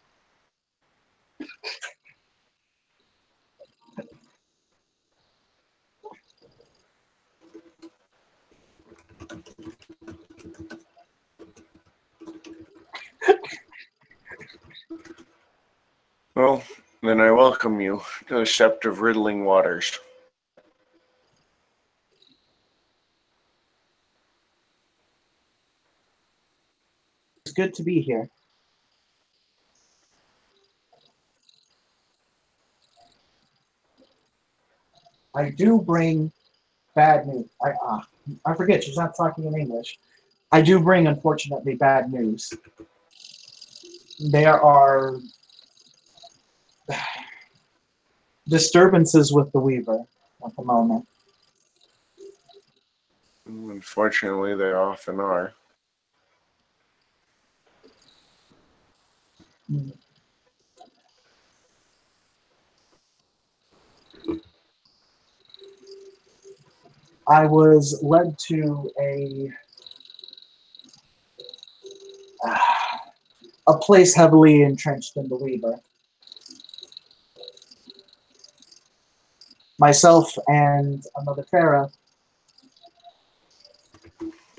Well, then I welcome you to the Sept of Riddling Waters. It's good to be here. I do bring bad news. I forget she's not talking in English. I do bring, unfortunately, bad news. There are disturbances with the Weaver at the moment. Unfortunately, they often are. I was led to a place heavily entrenched in the Weaver. Myself and another Farah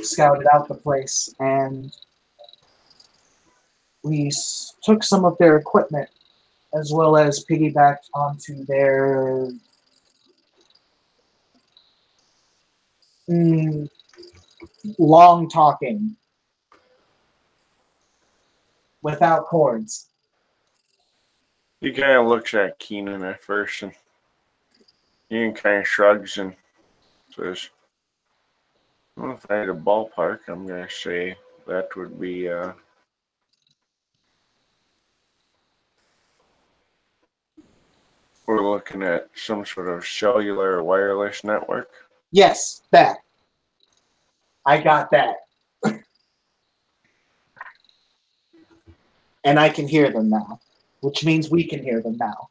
scouted out the place, and we took some of their equipment as well as piggybacked onto their long talking without cords. He kind of looks at Keenan at first, and Keenan kind of shrugs and says, "Well, if I had a ballpark, I'm going to say that would be we're looking at some sort of cellular or wireless network." Yes, that. I got that. And I can hear them now, which means we can hear them now.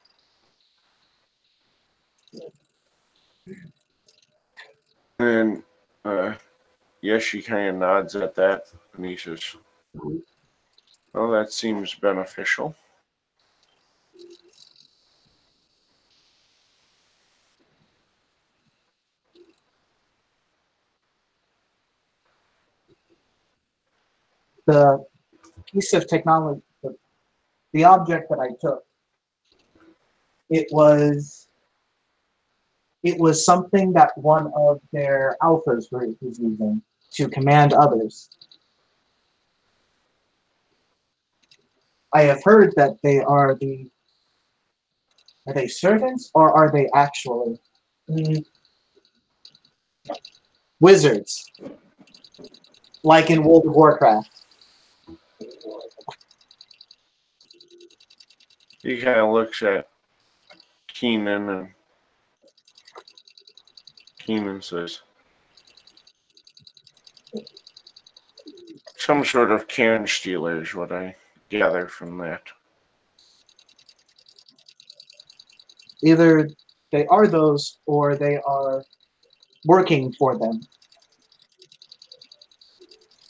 And yes, she kind of nods at that, and he says, "Well, that seems beneficial." The piece of technology, the object that I took, it was something that one of their alphas was using to command others. I have heard that they are they servants or are they actually wizards, like in World of Warcraft? He kind of looks at Keenan, and Keenan says, Some sort of can stealer is what I gather from that. Either they are those or they are working for them.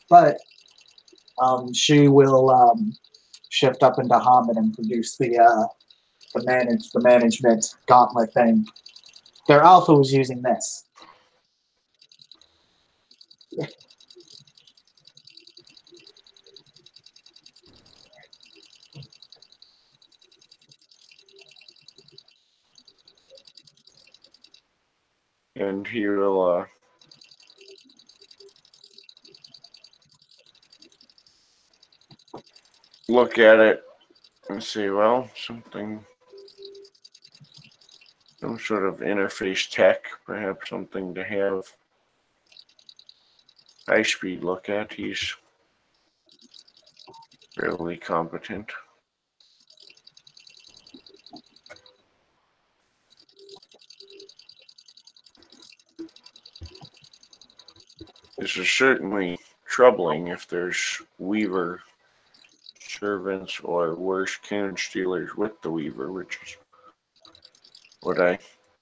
But she will shift up into Hobbit and produce the management gauntlet thing. Their alpha was using this. And he will look at it and say, well, some sort of interface tech, perhaps something to have high speed look at. He's fairly competent. This is certainly troubling if there's Weaver servants or worse, can stealers with the Weaver, which is what I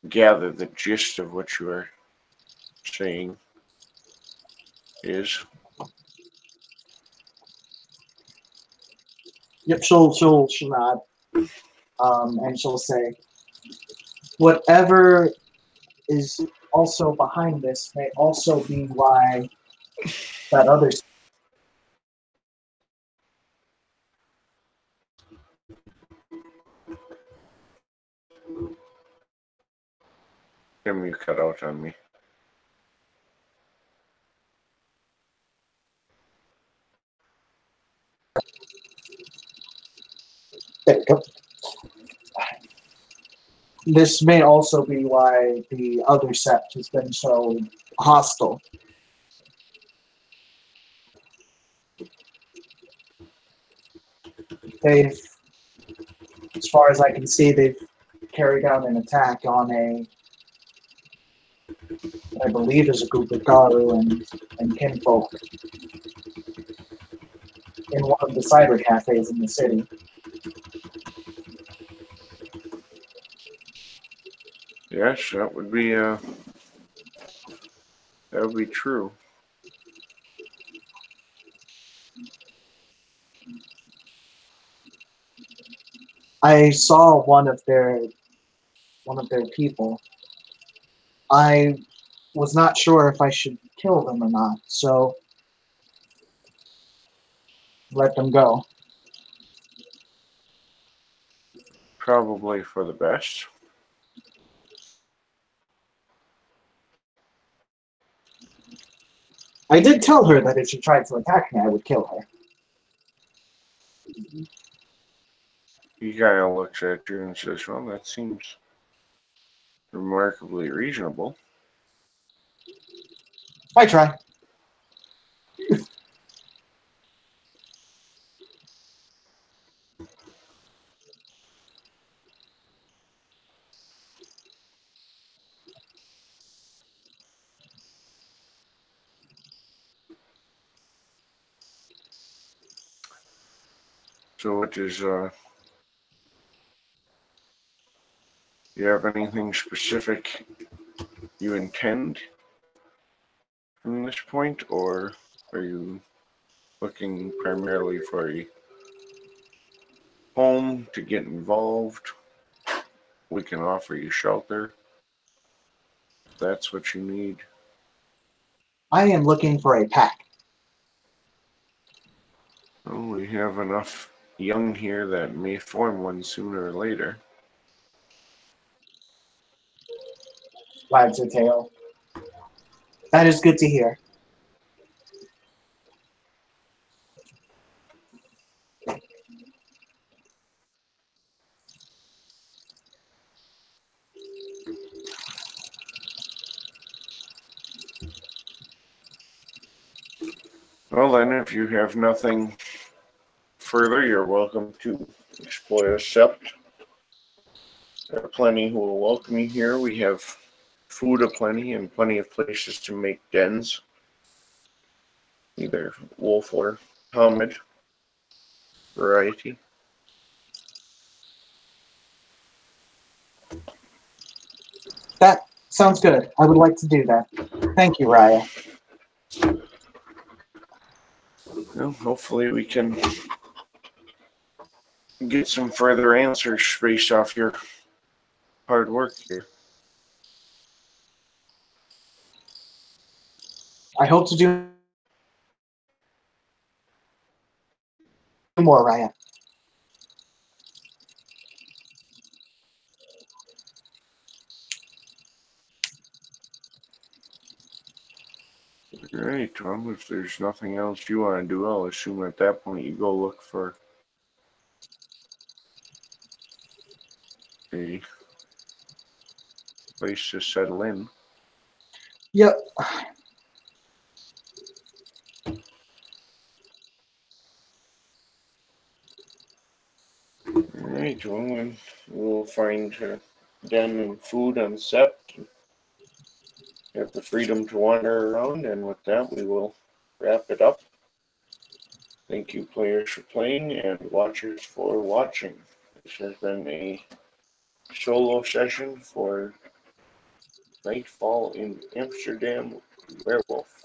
gather the gist of what you are saying is. Yep, she'll nod, and she'll say, "Whatever is also behind this may also be why that other." Tim, you cut out on me. There you go. This may also be why the other sept has been so hostile. They've, as far as I can see, they've carried out an attack on I believe is a group of Garu and kinfolk in one of the cyber cafes in the city. Yes, that would be true. I saw one of their people. I was not sure if I should kill them or not, so let them go. Probably for the best. I did tell her that if she tried to attack me, I would kill her. He kind of looks at you and says, well, that seems remarkably reasonable. I try. So what is, you have anything specific you intend from this point, or are you looking primarily for a home to get involved? We can offer you shelter if that's what you need. I am looking for a pack. Well, we have enough young here that may form one sooner or later. Wags her tail. That is good to hear. Well then, if you have nothing further, you're welcome to explore the sept. There are plenty who will welcome you here. We have food aplenty and plenty of places to make dens. either wolf or homid variety. That sounds good. I would like to do that. Thank you, Raya. Well, hopefully we can get some further answers based off your hard work here. I hope to do more, Raya. All right, Tom, if there's nothing else you want to do, I'll assume at that point you go look for a place to settle in. Yep. All right, well, we'll find den and food on set. Have the freedom to wander around, and with that, we will wrap it up. Thank you, players, for playing, and watchers for watching. This has been a solo session for Nightfall in Amsterdam Werewolf.